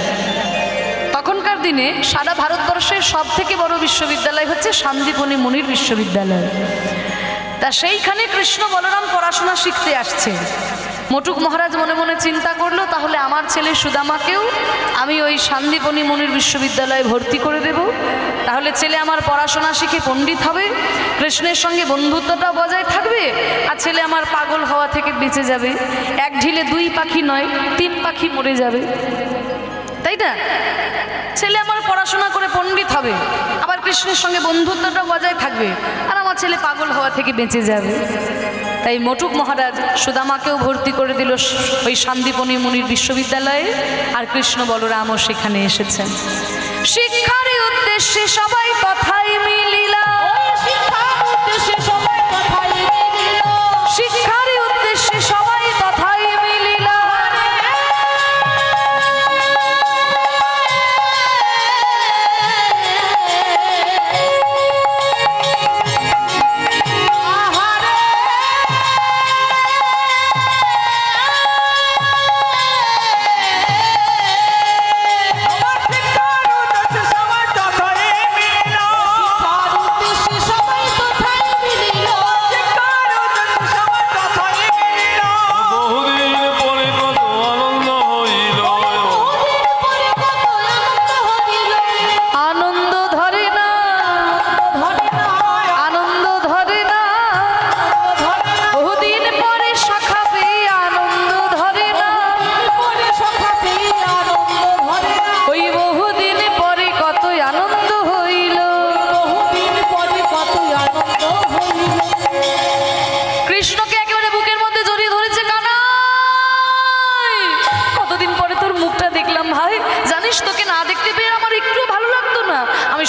তখনকার দিনে সারা ভারতবর্ষের সব থেকে বড় বিশ্ববিদ্যালয় হচ্ছে শান্তিপনি মুনির বিশ্ববিদ্যালয়। তা সেইখানে কৃষ্ণ বলরাম পড়াশোনা শিখতে আসছে। মটুক মহারাজ মনে মনে চিন্তা করলো, তাহলে আমার ছেলে সুদামাকেও আমি ওই শান্তিপনি মুনির বিশ্ববিদ্যালয়ে ভর্তি করে দেব, তাহলে ছেলে আমার পড়াশোনা শিখে পণ্ডিত হবে, কৃষ্ণের সঙ্গে বন্ধুত্বটা বজায় থাকবে, আর ছেলে আমার পাগল হওয়া থেকে বেঁচে যাবে। এক ঢিলে দুই পাখি নয়, 3 পাখি মরে যাবে, তাই না? ছেলে আমার পড়াশোনা করে পণ্ডিত হবে, আবার কৃষ্ণের সঙ্গে বন্ধুত্বটা বজায় থাকবে, আর আমার ছেলে পাগল হওয়া থেকে বেঁচে যাবে। তাই মটুক মহারাজ সুদামাকেও ভর্তি করে দিল ওই শান্তিপনি মুনির বিশ্ববিদ্যালয়ে, আর কৃষ্ণ বলরামও সেখানে এসেছেন। শিক্ষার উদ্দেশ্যে সবাই কথাই মিলিলা, শিক্ষার উদ্দেশ্যে সবাই কথাই মিলিল, শিক্ষার উদ্দেশ্যে সবাই কথাই মিলিলা।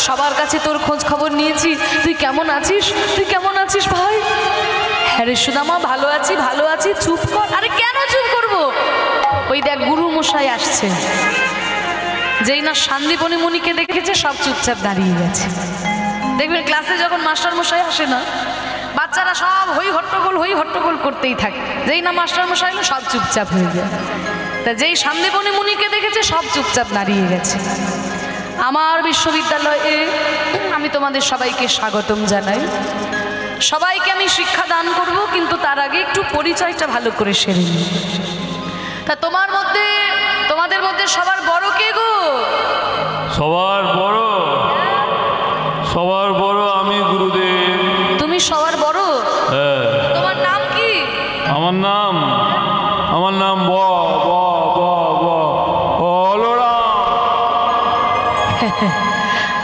সবার কাছে তোর খোঁজ খবর নিয়েছি, তুই কেমন আছিস, তুই কেমন আছিস ভাই? হ্যাঁ রে সুদামা, ভালো আছি ভালো আছি। চুপ কর। আরে কেন চুপ করব? ওই দেখ গুরু মশাই আসছে। যেই না শান্তিপনি মুনিকে দেখেছে সব চুপচাপ দাঁড়িয়ে গেছে। দেখবেন ক্লাসে যখন মাস্টার মশাই আসে না, বাচ্চারা সব হই হট্টগোল করতেই থাকে। যেই না মাস্টার মশাই এলো সব চুপচাপ হয়ে যায়। তা যেই শান্তিপনি মুনিকে দেখেছে সব চুপচাপ দাঁড়িয়ে গেছে। আমার বিশ্ববিদ্যালয়ে আমি তোমাদের সবাইকে স্বাগতম জানাই। সবাইকে আমি শিক্ষা দান করব, কিন্তু তার আগে একটু পরিচয়টা ভালো করে সেরে নিই। তা তোমাদের মধ্যে সবার বড় কে গো? সবার বড় আমি গুরুদেব। তুমি সবার বড়? হ্যাঁ। তোমার নাম কি? আমার নাম বলরাম।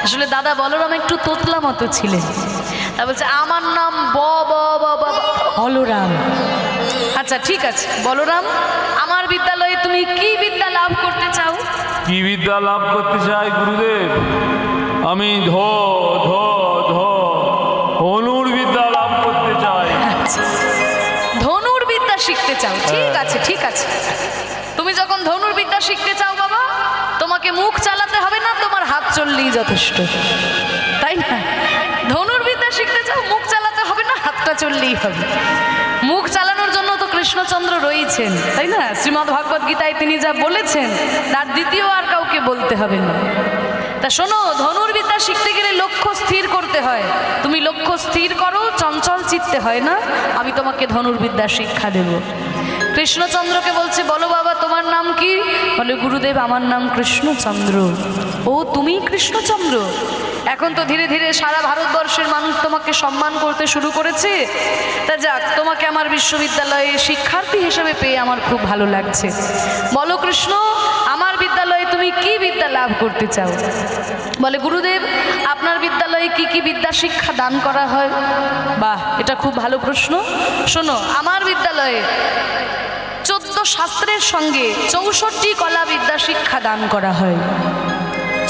আসলে দাদা বলরাম একটু তোতলা মতো ছিলেন। তা বলছে আমার নাম বলরাম। আচ্ছা ঠিক আছে বলরাম, আমার বিদ্যালয়ে তুমি কি বিদ্যা লাভ করতে চাও? কি বিদ্যা লাভ করতে চাই গুরুদেব? আমি ধনুর বিদ্যা লাভ করতে চাই। আচ্ছা, ধনুর বিদ্যা শিখতে চাও? ঠিক আছে। তুমি যখন ধনুর বিদ্যা শিখতে চাও বাবা, তোমাকে মুখ চালাতে হবে না, তোমার হাত চললেই যথেষ্ট, তাই না? ধনুর্বিদ্যা শিখতে চাও, মুখ চালাতে হবে না, হাতটা চললেই হবে। মুখ চালানোর জন্য তো কৃষ্ণচন্দ্র রয়েছেন, তাই না? শ্রীমদ্ ভগবদ গীতায় তিনি যা বলেছেন তার দ্বিতীয় আর কাউকে বলতে হবে না। তা শোনো, ধনুর্বিদ্যা শিখতে গেলে লক্ষ্য স্থির করতে হয়। তুমি লক্ষ্য স্থির করো, চঞ্চল চিত্তে হয় না। আমি তোমাকে ধনুর্বিদ্যা শিক্ষা দেব। কৃষ্ণচন্দ্রকে বলছে, বলো বাবা তোমার নাম কি? বলে, গুরুদেব আমার নাম কৃষ্ণচন্দ্র। ও তুমি কৃষ্ণচন্দ্র? এখন তো ধীরে ধীরে সারা ভারতবর্ষের মানুষ তোমাকে সম্মান করতে শুরু করেছে। তা যাক, তোমাকে আমার বিশ্ববিদ্যালয়ে শিক্ষার্থী হিসেবে পেয়ে আমার খুব ভালো লাগছে। বলো কৃষ্ণ, আমার বিদ্যালয়ে তুমি কি বিদ্যা লাভ করতে চাও? বলে, গুরুদেব আপনার বিদ্যালয়ে কি কি বিদ্যা শিক্ষা দান করা হয়? বাহ, এটা খুব ভালো প্রশ্ন। শোনো, আমার বিদ্যালয়ে 14 শাস্ত্রের সঙ্গে 64 কলা বিদ্যা শিক্ষা দান করা হয়।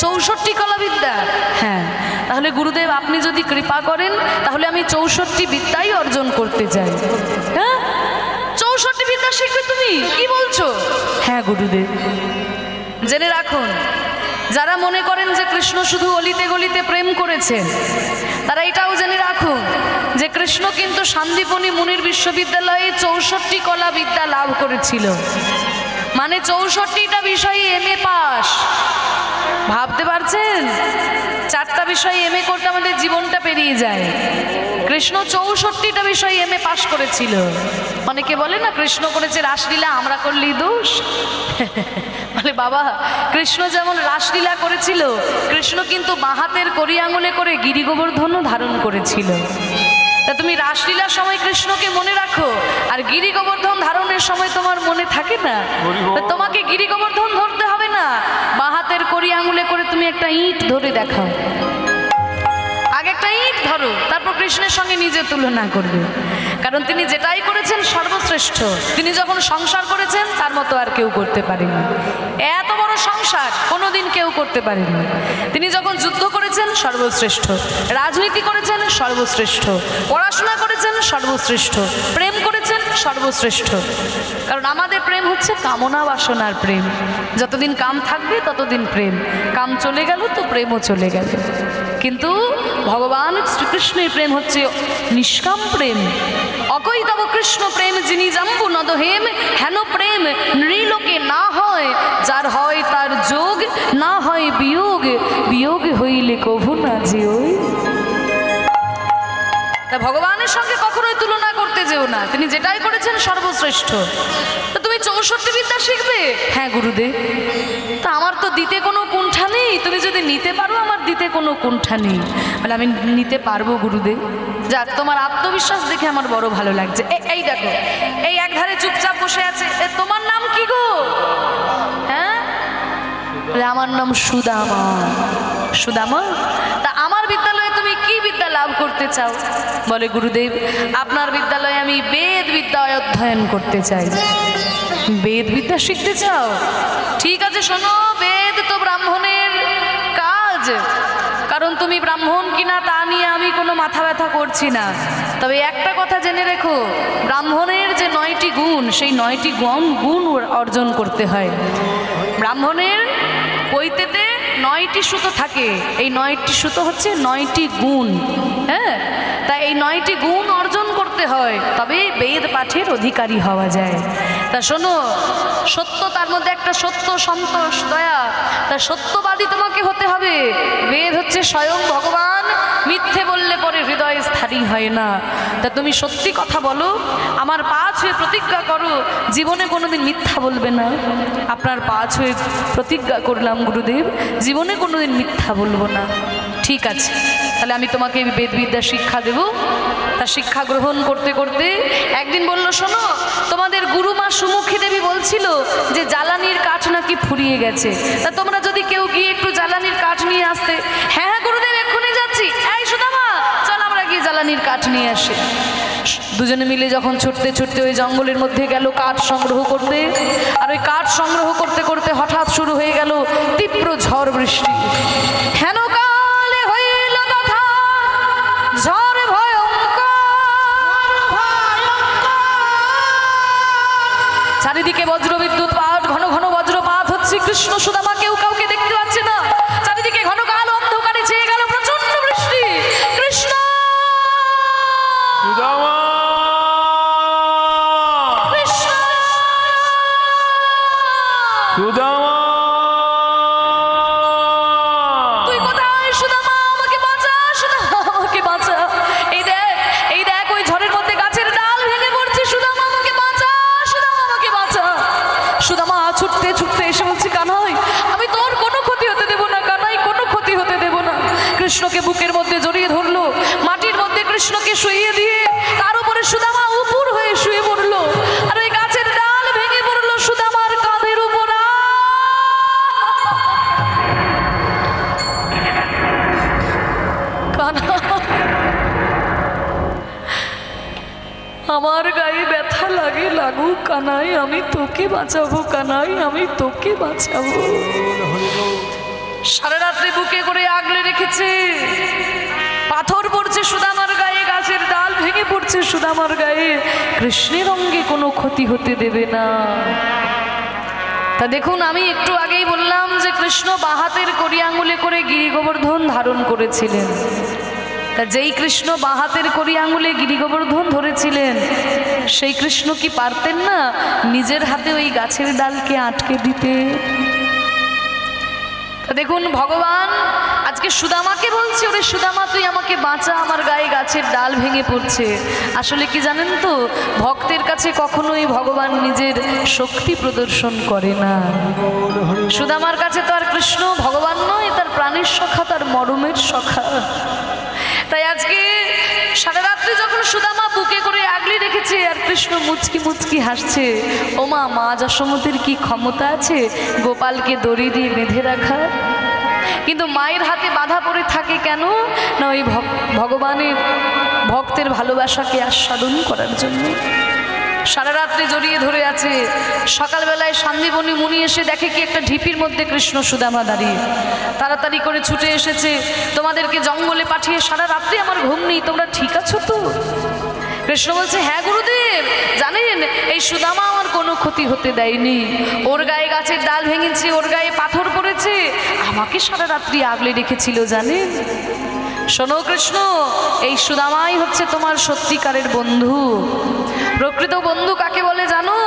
64 কলা বিদ্যা? হ্যাঁ। তাহলে গুরুদেব আপনি যদি কৃপা করেন তাহলে আমি 64 বিদ্যাই অর্জন করতে চাই। হ্যাঁ, 64 বিদ্যা শিখবে তুমি? কি বলছো? হ্যাঁ গুরুদেব। জেনে রাখুন, যারা মনে করেন যে কৃষ্ণ শুধু অলিতে গলিতে প্রেম করেছেন, তারা এটাও জেনে রাখুন যে কৃষ্ণ কিন্তু শান্তিপনি মুনির বিশ্ববিদ্যালয়ে 64 কলা বিদ্যা লাভ করেছিল। মানে 64টা বিষয়ে MA পাস। ভাবতে পারছেন? 4টা বিষয়ে MA করতে আমাদের জীবনটা পেরিয়ে যায়। কৃষ্ণ 64টা বিষয়ে MA পাস করেছিল। অনেকে বলে না কৃষ্ণ করেছে রাসলীলা, আমরা করলেই দোষ। বলে বাবা, কৃষ্ণ যেমন রাসলীলা করেছিল, কৃষ্ণ কিন্তু বাঁ হাতের কড়ি আঙুলে করে গিরি গোবর্ধনও ধারণ করেছিল। তা তুমি রাসলীলার সময় কৃষ্ণকে মনে রাখো, আর গিরি গোবর্ধন ধারণের সময় তোমার মনে থাকে না। তোমাকে গিরি গোবর্ধন ধরতে হবে না, বাঁ হাতের কড়ি আঙুলে করে তুমি একটা ইঁট ধরে দেখাও। আগে একটা ইঁট ধরো, তারপর কৃষ্ণের সঙ্গে নিজে তুলনা করবে। কারণ তিনি যেটাই করেছেন সর্বশ্রেষ্ঠ। তিনি যখন সংসার করেছেন তার মতো আর কেউ করতে পারেনি। এত বড় সংসার কোনোদিন কেউ করতে পারেনি। তিনি যখন যুদ্ধ করেছেন সর্বশ্রেষ্ঠ, রাজনীতি করেছেন সর্বশ্রেষ্ঠ, পড়াশোনা করেছেন সর্বশ্রেষ্ঠ, প্রেম করেছেন সর্বশ্রেষ্ঠ। কারণ আমাদের প্রেম হচ্ছে কামনা বাসনার প্রেম। যতদিন কাম থাকবে ততদিন প্রেম, কাম চলে গেল তো প্রেমও চলে গেল। কিন্তু ভগবান শ্রীকৃষ্ণের প্রেম হচ্ছে নিষ্কাম প্রেম। অকৈতব কৃষ্ণ প্রেম যিনি জাম্বু নদহেম, হেন প্রেম নৃলোকে না হয়, যার হয় তার যোগ, না হয় বিয়োগ, বিয়োগ হইলে কভু না যেও। তা ভগবানের সঙ্গে কখনোই তুলনা করতে যেও না, তিনি যেটাই করেছেন সর্বশ্রেষ্ঠ। তো তুমি 64 বিদ্যা শিখবে? হ্যাঁ গুরুদেব। তা আমার তো দিতে কোনো কুণ্ঠা নেই, তুমি যদি নিতে পারো আমার দিতে কোনো কুণ্ঠা নেই। বলে আমি নিতে পারবো গুরুদেব। যাক, তোমার আত্মবিশ্বাস দেখে আমার বড় ভালো লাগছে। এই দেখো, এই একধারে চুপচাপ বসে আছে, তোমার নাম কি গো? হ্যাঁ, আমার নাম সুদামা। সুদামা, তা আমার বিদ্যালয়ে তুমি কি বিদ্যা লাভ করতে চাও? বলে গুরুদেব আপনার বিদ্যালয়ে আমি বেদ বিদ্যা অধ্যয়ন করতে চাই। বেদ বিদ্যা শিখতে চাও? ঠিক আছে, শোনো, বেদ তো ব্রাহ্মণের কাজ। কারণ তুমি ব্রাহ্মণ কিনা তা নিয়ে আমি কোনো মাথা ব্যথা করছি না। তবে একটা কথা জেনে রেখো, ব্রাহ্মণের যে 9টি গুণ, সেই 9টি গুণ অর্জন করতে হয়। ব্রাহ্মণের পৈতেতে 9টি সুতো থাকে, এই 9টি সুতো হচ্ছে 9টি গুণ। হ্যাঁ, তাই এই 9টি গুণ অর্জন করতে হয়, তবে বেদ পাঠের অধিকারী হওয়া যায়। তা শোনো, সত্য, তার মধ্যে একটা সত্য, সন্তোষ, দয়া, তা সত্যবাদী তোমাকে হতে হবে। বেদ হচ্ছে স্বয়ং ভগবান, মিথ্যে বললে পরে হৃদয়ে স্থায়ী হয় না। তা তুমি সত্যি কথা বলো, আমার পা ছুঁয়ে প্রতিজ্ঞা করো জীবনে কোনোদিন মিথ্যা বলবে না। আপনার পা ছুঁয়ে প্রতিজ্ঞা করলাম গুরুদেব, জীবনে কোনোদিন মিথ্যা বলবো না। ঠিক আছে, তাহলে আমি তোমাকে বেদবিদ্যা শিক্ষা দেব। তা শিক্ষা গ্রহণ করতে করতে একদিন বলল, শোনো, তোমাদের গুরুমা সুমুখী দেবী বলছিল যে জ্বালানির কাঠ নাকি ফুরিয়ে গেছে, তা তোমরা যদি কেউ গিয়ে একটু জ্বালানির কাঠ নিয়ে আসতে। হ্যাঁ হ্যাঁ গুরুদেব, এক্ষুনি যাচ্ছি। এই সুদামা, চল আমরা গিয়ে জ্বালানির কাঠ নিয়ে আসি। দুজনে মিলে যখন ছুটতে ছুটতে ওই জঙ্গলের মধ্যে গেল কাঠ সংগ্রহ করতে, আর ওই কাঠ সংগ্রহ করতে করতে হঠাৎ শুরু হয়ে গেল তীব্র ঝড় বৃষ্টি। হেন কালে হইল তথা ঝড় ভয়ঙ্কর, চারিদিকে বজ্র বিদ্যুৎ পাত, ঘন ঘন বজ্রপাত হচ্ছে। কৃষ্ণ সুদামা কেউ কাউকে দেখতে পাচ্ছে না, চারিদিকে ঘন কাল সুদামা তুই কোথায় সুদামা? আমাকে বাঁচা সুদামা, আমাকে বাঁচা। এই দেখ ওই ঝড়ের মধ্যে গাছের ডাল ভেঙে পড়ছে। সুদামা আমাকে বাঁচা, সুদামা আমাকে বাঁচা। সুদামা ছুটতে ছুটতে এসে বলছে, কানাই আমি তোর কোনো ক্ষতি হতে দেব না, কানাই কোনো ক্ষতি হতে দেব না। কৃষ্ণকে বুকের মধ্যে জড়িয়ে ধরলো, মাটির মধ্যে কৃষ্ণকে শুইয়ে দিয়ে তার উপরে সুদামা উপুর হয়ে শুয়ে পড়লো। আর ওই গাছের ডাল ভেঙে পড়লো সুদামার কাঁধের উপর। আমার গায়ে ব্যথা লাগে, লাগুক কানাই, আমি তোকে বাঁচাবো কানাই, আমি তোকে বাঁচাবো। সারা রাত্রি বুকে করে আগলে রেখেছে, পাথর পড়ছে সুদামার গায়ে, গাছের ডাল ভেঙে পড়ছে সুদামার গায়ে, কৃষ্ণের অঙ্গে কোনো ক্ষতি হতে দেবে না। তা দেখুন, আমি একটু আগেই বললাম যে কৃষ্ণ বাহাতের কড়ি আঙুলে করে গিরি গোবর্ধন ধারণ করেছিলেন। তা যেই কৃষ্ণ বাহাতের কড়ি আঙুলে গিরি গোবর্ধন ধরেছিলেন, সেই কৃষ্ণ কি পারতেন না নিজের হাতে ওই গাছের ডালকে আটকে দিতে? তা দেখুন, ভগবান আজকে সুদামাকে বলছে, ওরে সুদামা তুই আমাকে বাঁচা, আমার গায়ে গাছের ডাল ভেঙে পড়ছে। আসলে কি জানেন তো, ভক্তের কাছে কখনোই ভগবান নিজের শক্তি প্রদর্শন করে না। সুদামার কাছে তো আর কৃষ্ণ ভগবান নয়, তার প্রাণের সখা, তার মরমের সখা। তাই আজকে সারা রাত্রি যখন সুদামা বুকে করে আগলে রেখেছে আর কৃষ্ণ মুচকি মুচকি হাসছে, ওমা মা যশোমতীর কি ক্ষমতা আছে গোপালকে দড়ি দিয়ে বেঁধে রাখা? কিন্তু মায়ের হাতে বাধা পড়ে থাকে কেন না, ওই ভগবানের ভক্তের ভালোবাসাকে আস্বাদন করার জন্য। সারা রাত্রি জড়িয়ে ধরে আছে। সকালবেলায় সন্দীপনী মুনি এসে দেখে কি একটা ঢিপির মধ্যে কৃষ্ণ সুদামা দাঁড়িয়ে। তাড়াতাড়ি করে ছুটে এসেছে, তোমাদেরকে জঙ্গলে পাঠিয়ে সারা রাত্রি আমার ঘুম নেই, তোমরা ঠিক আছো তো? কৃষ্ণ বলছে, হ্যাঁ গুরুদেব, জানেন এই সুদামা আমার কোনো ক্ষতি হতে দেয়নি। ওর গায়ে গাছের ডাল ভেঙেছে, ওর গায়ে পাথর পড়েছে, আমাকে সারা রাত্রি আগলে রেখেছিল জানেন। শোনো কৃষ্ণ, এই সুদামাই হচ্ছে তোমার সত্যিকারের বন্ধু। প্রকৃত বন্ধু কাকে বলে জানো?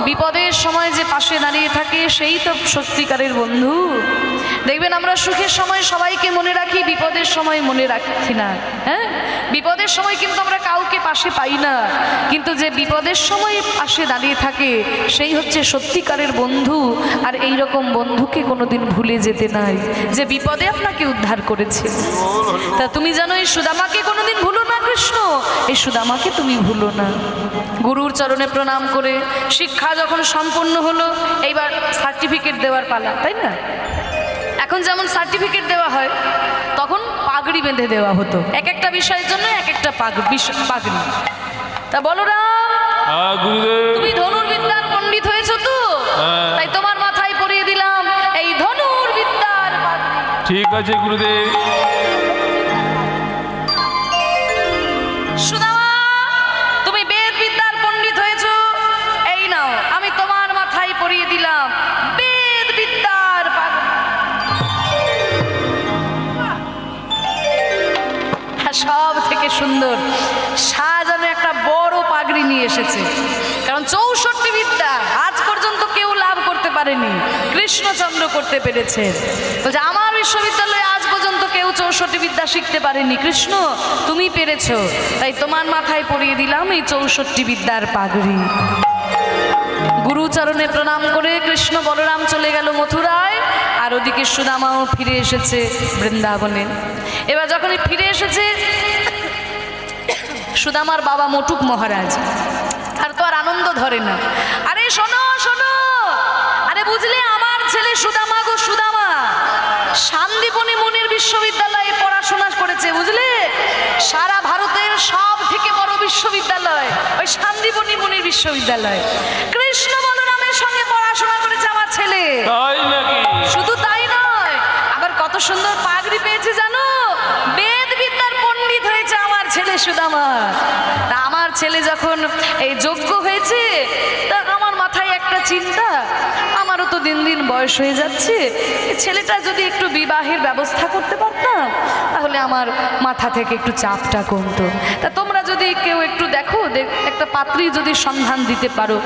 বিপদের সময় যে পাশে দাঁড়িয়ে থাকে, সেই তো সত্যিকারের বন্ধু। দেখবেন আমরা সুখের সময় সবাইকে মনে রাখি, বিপদের সময় মনে রাখি না। হ্যাঁ, বিপদের সময় কিন্তু আমরা কাউকে পাশে পাই না, কিন্তু যে বিপদের সময় পাশে দাঁড়িয়ে থাকে সেই হচ্ছে সত্যিকারের বন্ধু। আর এই রকম বন্ধুকে কোনোদিন ভুলে যেতে নাই, যে বিপদে আপনাকে উদ্ধার করেছে। তা তুমি জানো এই সুদামাকে কোনোদিন ভুলো না কৃষ্ণ, এই সুদামাকে তুমি ভুলো না। গুরুর চরণে প্রণাম করে শিক্ষা যখন সম্পূর্ণ হলো, এইবার সার্টিফিকেট দেওয়ার পালা, তাই না? এখন যেমন সার্টিফিকেট দেওয়া হয়, তখন পাগড়ি বেঁধে দেওয়া হতো, এক একটা বিষয়ের জন্য এক একটা পাগড়ি। তা বলরাম, তুমি ধনুর্বিদ্যার পণ্ডিত হয়েছো তো, তাই তোমার মাথায় পরিয়ে দিলাম এই ধনুর্বিদ্যার পাগড়ি। ঠিক আছে গুরুদেব। সুদামা, তুমি বেদ বিদ্যার পণ্ডিত হয়েছো, এই নাও আমি তোমার মাথায় পরিয়ে দিলাম বেদ বিদ্যার পাগড়ি। সব থেকে সুন্দর সাজানো একটা বড় পাগড়ি নিয়ে এসেছে, কারণ 64 বিদ্যা আজ পর্যন্ত কেউ লাভ করতে পারেনি, কৃষ্ণচন্দ্র করতে পেরেছে। বলছে আমার বিশ্ববিদ্যালয়ে আজ পর্যন্ত কেউ 64 বিদ্যা শিখতে পারেনি, কৃষ্ণ তুমি পেরেছো, তাই তোমার মাথায় পরিয়ে দিলাম এই 64 বিদ্যার পাগড়ি। গুরুচরণে প্রণাম করে কৃষ্ণ বলরাম চলে গেল মথুরায়, আর ওদিকে সুদামাও ফিরে এসেছে বৃন্দাবনে। এবার যখনই ফিরে এসেছে, সুদামার বাবা মটুক মহারাজ, আর তো আর আনন্দ ধরে না। আরে শোনো শোনো, আরে বুঝলে আমার ছেলে সুদামা গো সুদামা সন্দীপনী মুনির বিশ্ববিদ্যালয়ে পড়াশোনা করেছে, বুঝলে? সারা ভারতের সব থেকে বড় বিশ্ববিদ্যালয় ওই সন্দীপনী মুনির বিশ্ববিদ্যালয়। কৃষ্ণ বলরামের সঙ্গে পড়াশোনা করেছে আমার ছেলে। তাই নাকি? শুধু তাই নয়, আবার কত সুন্দর পাগড়ি পেয়েছে জানো, বেদ বিদ্যার পণ্ডিত হয়েছে আমার ছেলে সুদামা। তা আমার ছেলে যখন এই যোগ্য হয়েছে, তা আমার মাথায় একটা চিন্তা, আমারও তো দিন দিন বয়স হয়ে যাচ্ছে, ছেলেটা যদি একটু বিবাহের ব্যবস্থা করতে পারতাম, তাহলে আমার মাথা থেকে একটু চাপটা কমতো। তা তোমরা যদি কেউ একটু দেখো, একটা পাত্রী যদি সন্ধান দিতে পারো।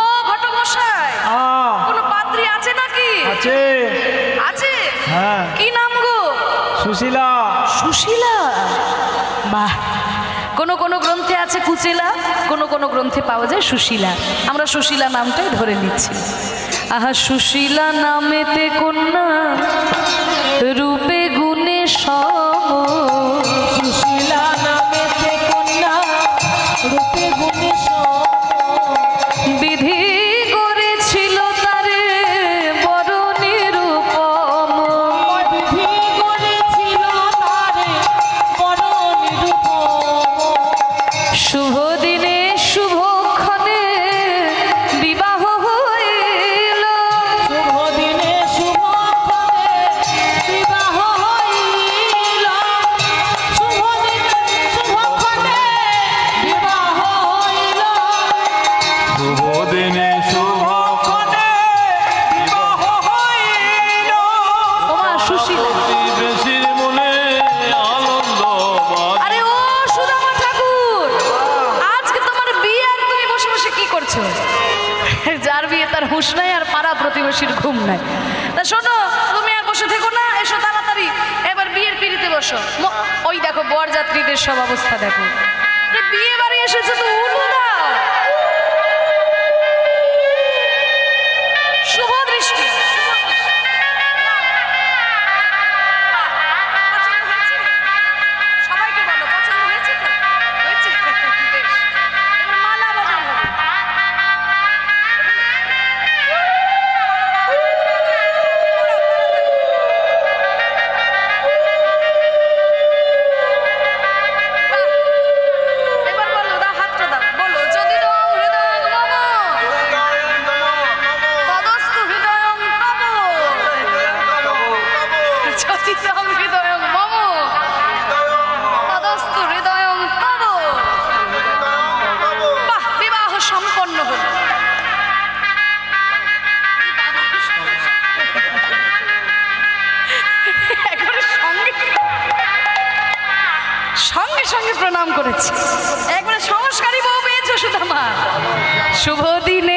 ও ঘটমশাই, কোনো পাত্রী সুশীলা। সুশীলা, বাহ। কোন কোন গ্রন্থে আছে কুচেলা, কোন কোন গ্রন্থে পাওয়া যায় সুশীলা। আমরা সুশীলা নামটাই ধরে নিচ্ছি। আহা সুশীলা নামেতে কন্যা রূপে গুণে সম, সুশীলা নামেতে কন্যা রূপে গুণে সম, বিধি করেছিল তারে বড় নিরূপম, বিধি করেছিল তারে বড় নিরূপম। শুভ দিনে শুভক্ষণে বিবাহ হইল, শুভ দিনে শুভক্ষণে বিবাহ হইল, শুভ দিনে শুভক্ষণে বিবাহ হইল, শুভ দিনে শুভক্ষণে বিবাহ হইল। ওমা সুশীলা। প্রতিবেশীর মনে আনন্দ বাজে। আরে ও সুদামা ঠাকুর, আজকে তোমার বিয়ে আর তুমি বসে বসে কি করছো? যার বিয়ে তার হুঁশ নাই আর পাড়া প্রতিবেশীর ঘুম নাই। তা শোনো, তুমি আর বসে থেকো না, এসো তাড়াতাড়ি এবার বিয়ের পিড়িতে বসো। ওই দেখো বরযাত্রীদের সব অবস্থা দেখো, আরে বিয়ে বাড়ি এসেছে তো উলুরা। শুভ দৃষ্টি, শুভ দৃষ্টি। নাও। পছন্দ হয়েছে? সবাইকে বলো পছন্দ হয়েছে তো? হয়েছে? বেশ। এবার মালা বদল হবে। বাহ। এবার বলো, দাও হাতটা দাও, বলো যদি দাও হৃদয়ং মম, তদস্তু হৃদয়ং তব, যদি দাও হৃদয়ং মম, তদস্তু হৃদয়ং তব। বাহ, বিবাহ সম্পন্ন হলো। একবারে সঙ্গে সঙ্গে প্রণাম করেছি, একবারে সংস্কারী বউ পেয়েছো সুদামা। শুভ দিনে